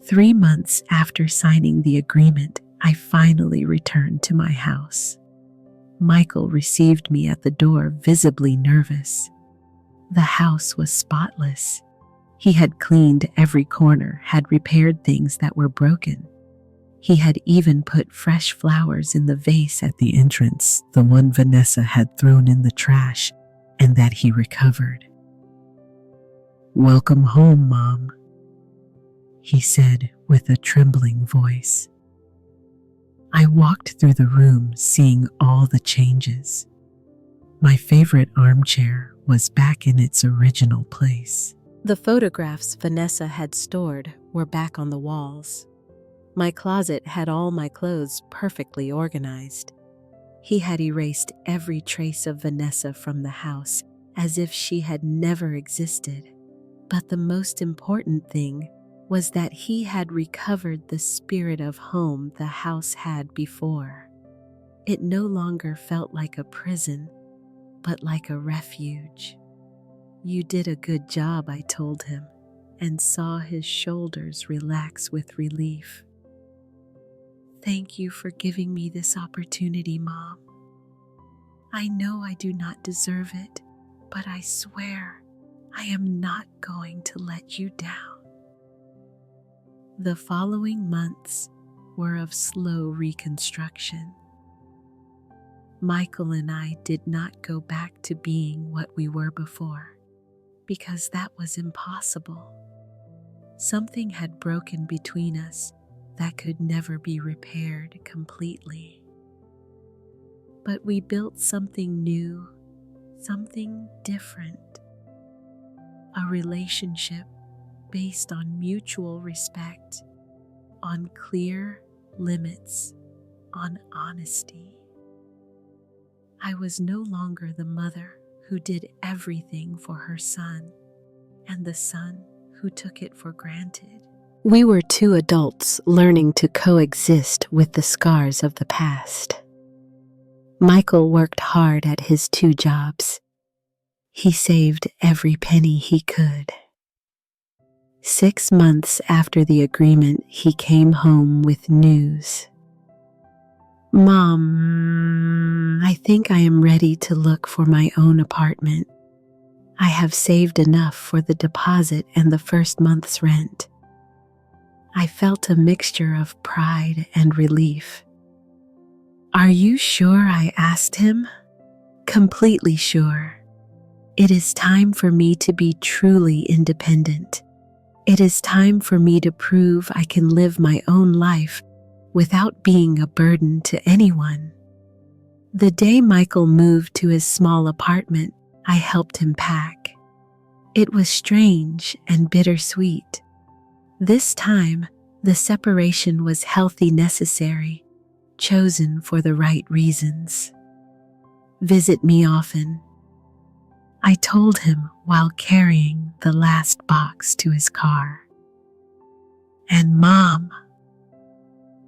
3 months after signing the agreement, I finally returned to my house. Michael received me at the door, visibly nervous. The house was spotless. He had cleaned every corner, had repaired things that were broken. He had even put fresh flowers in the vase at the entrance, the one Vanessa had thrown in the trash and that he recovered. "Welcome home, Mom," he said with a trembling voice. I walked through the room, seeing all the changes. My favorite armchair was back in its original place. The photographs Vanessa had stored were back on the walls. My closet had all my clothes perfectly organized. He had erased every trace of Vanessa from the house, as if she had never existed. But the most important thing was that he had recovered the spirit of home the house had before. It no longer felt like a prison, but like a refuge. "You did a good job," I told him, and saw his shoulders relax with relief. "Thank you for giving me this opportunity, Mom. I know I do not deserve it, but I swear I am not going to let you down." The following months were of slow reconstruction. Michael and I did not go back to being what we were before, because that was impossible. Something had broken between us that could never be repaired completely. But we built something new, something different. A relationship based on mutual respect, on clear limits, on honesty. I was no longer the mother who did everything for her son and the son who took it for granted. We were two adults learning to coexist with the scars of the past. Michael worked hard at his 2 jobs. He saved every penny he could. 6 months after the agreement, he came home with news. "Mom, I think I am ready to look for my own apartment. I have saved enough for the deposit and the first month's rent." I felt a mixture of pride and relief. "Are you sure?" I asked him. "Completely sure. It is time for me to be truly independent. It is time for me to prove I can live my own life without being a burden to anyone." The day Michael moved to his small apartment, I helped him pack. It was strange and bittersweet. This time, the separation was healthy, necessary, chosen for the right reasons. "Visit me often," I told him while carrying the last box to his car. "And Mom,"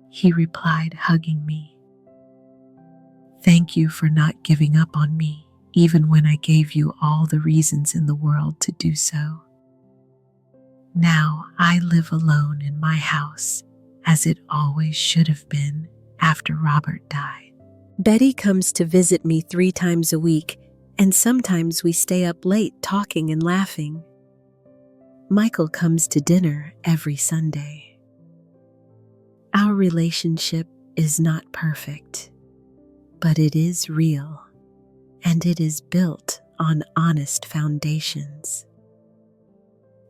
he replied, hugging me. "Thank you for not giving up on me, even when I gave you all the reasons in the world to do so. Now I live alone in my house, as it always should have been after Robert died." Betty comes to visit me 3 times a week, and sometimes we stay up late talking and laughing. Michael comes to dinner every Sunday. Our relationship is not perfect, but it is real, and it is built on honest foundations.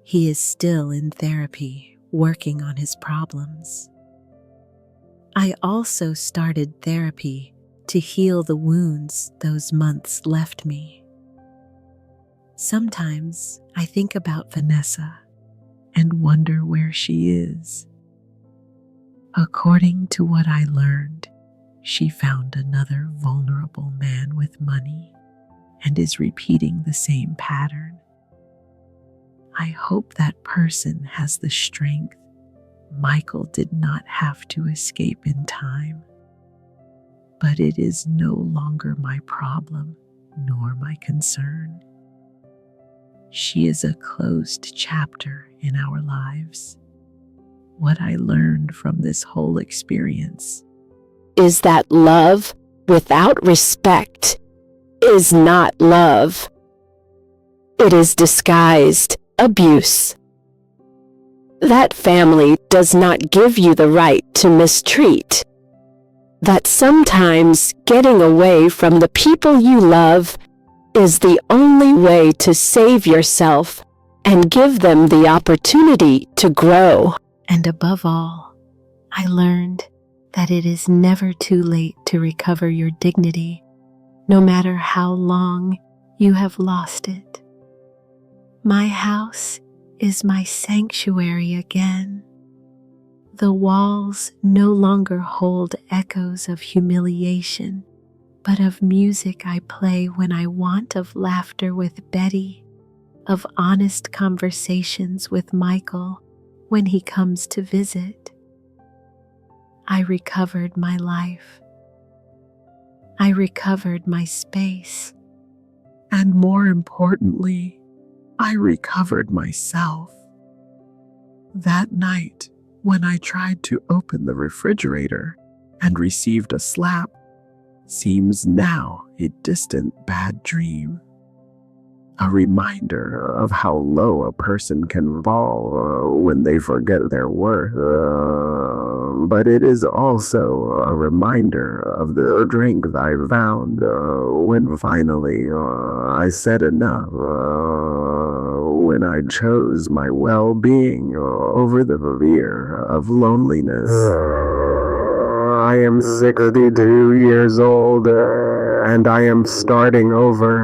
He is still in therapy, working on his problems. I also started therapy to heal the wounds those months left me. Sometimes I think about Vanessa and wonder where she is. According to what I learned, she found another vulnerable man with money and is repeating the same pattern. I hope that person has the strength Michael did not have to escape in time. But it is no longer my problem nor my concern. She is a closed chapter in our lives. What I learned from this whole experience Is that love without respect is not love. It is disguised abuse. That family does not give you the right to mistreat. That sometimes getting away from the people you love is the only way to save yourself and give them the opportunity to grow. And above all, I learned that it is never too late to recover your dignity, no matter how long you have lost it. My house is my sanctuary again. The walls no longer hold echoes of humiliation, but of music I play when I want, of laughter with Betty, of honest conversations with Michael when he comes to visit. I recovered my life. I recovered my space. And more importantly, I recovered myself. That night, when I tried to open the refrigerator and received a slap, seems now a distant bad dream. A reminder of how low a person can fall when they forget their worth. But it is also a reminder of the strength I found when finally I said enough. When I chose my well-being over the fear of loneliness. I am 62 years old and I am starting over.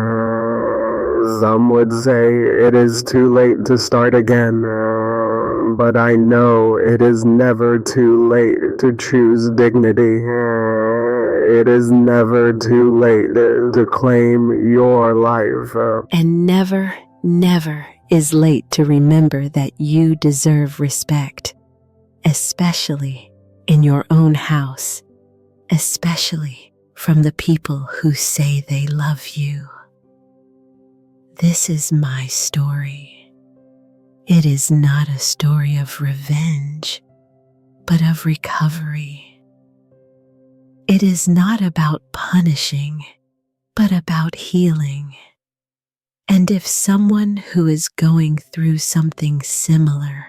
Some would say it is too late to start again, but I know it is never too late to choose dignity. It is never too late to claim your life. And never, never is late to remember that you deserve respect, especially in your own house, especially from the people who say they love you. This is my story. It is not a story of revenge, but of recovery. It is not about punishing, but about healing. And if someone who is going through something similar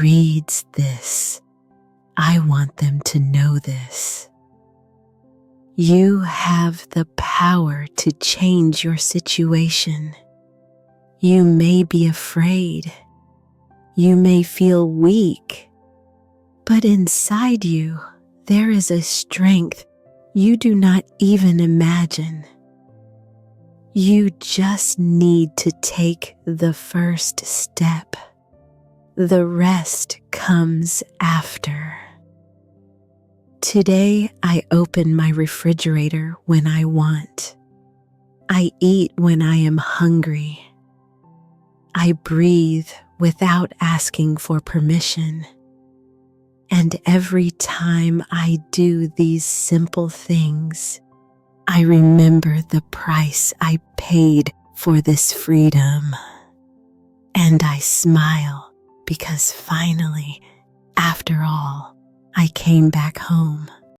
reads this, I want them to know this. You have the power to change your situation. You may be afraid. You may feel weak. But inside you, there is a strength you do not even imagine. You just need to take the first step. The rest comes after. Today, I open my refrigerator when I want. I eat when I am hungry. I breathe without asking for permission. And every time I do these simple things, I remember the price I paid for this freedom. And I smile because finally, after all, I came back home.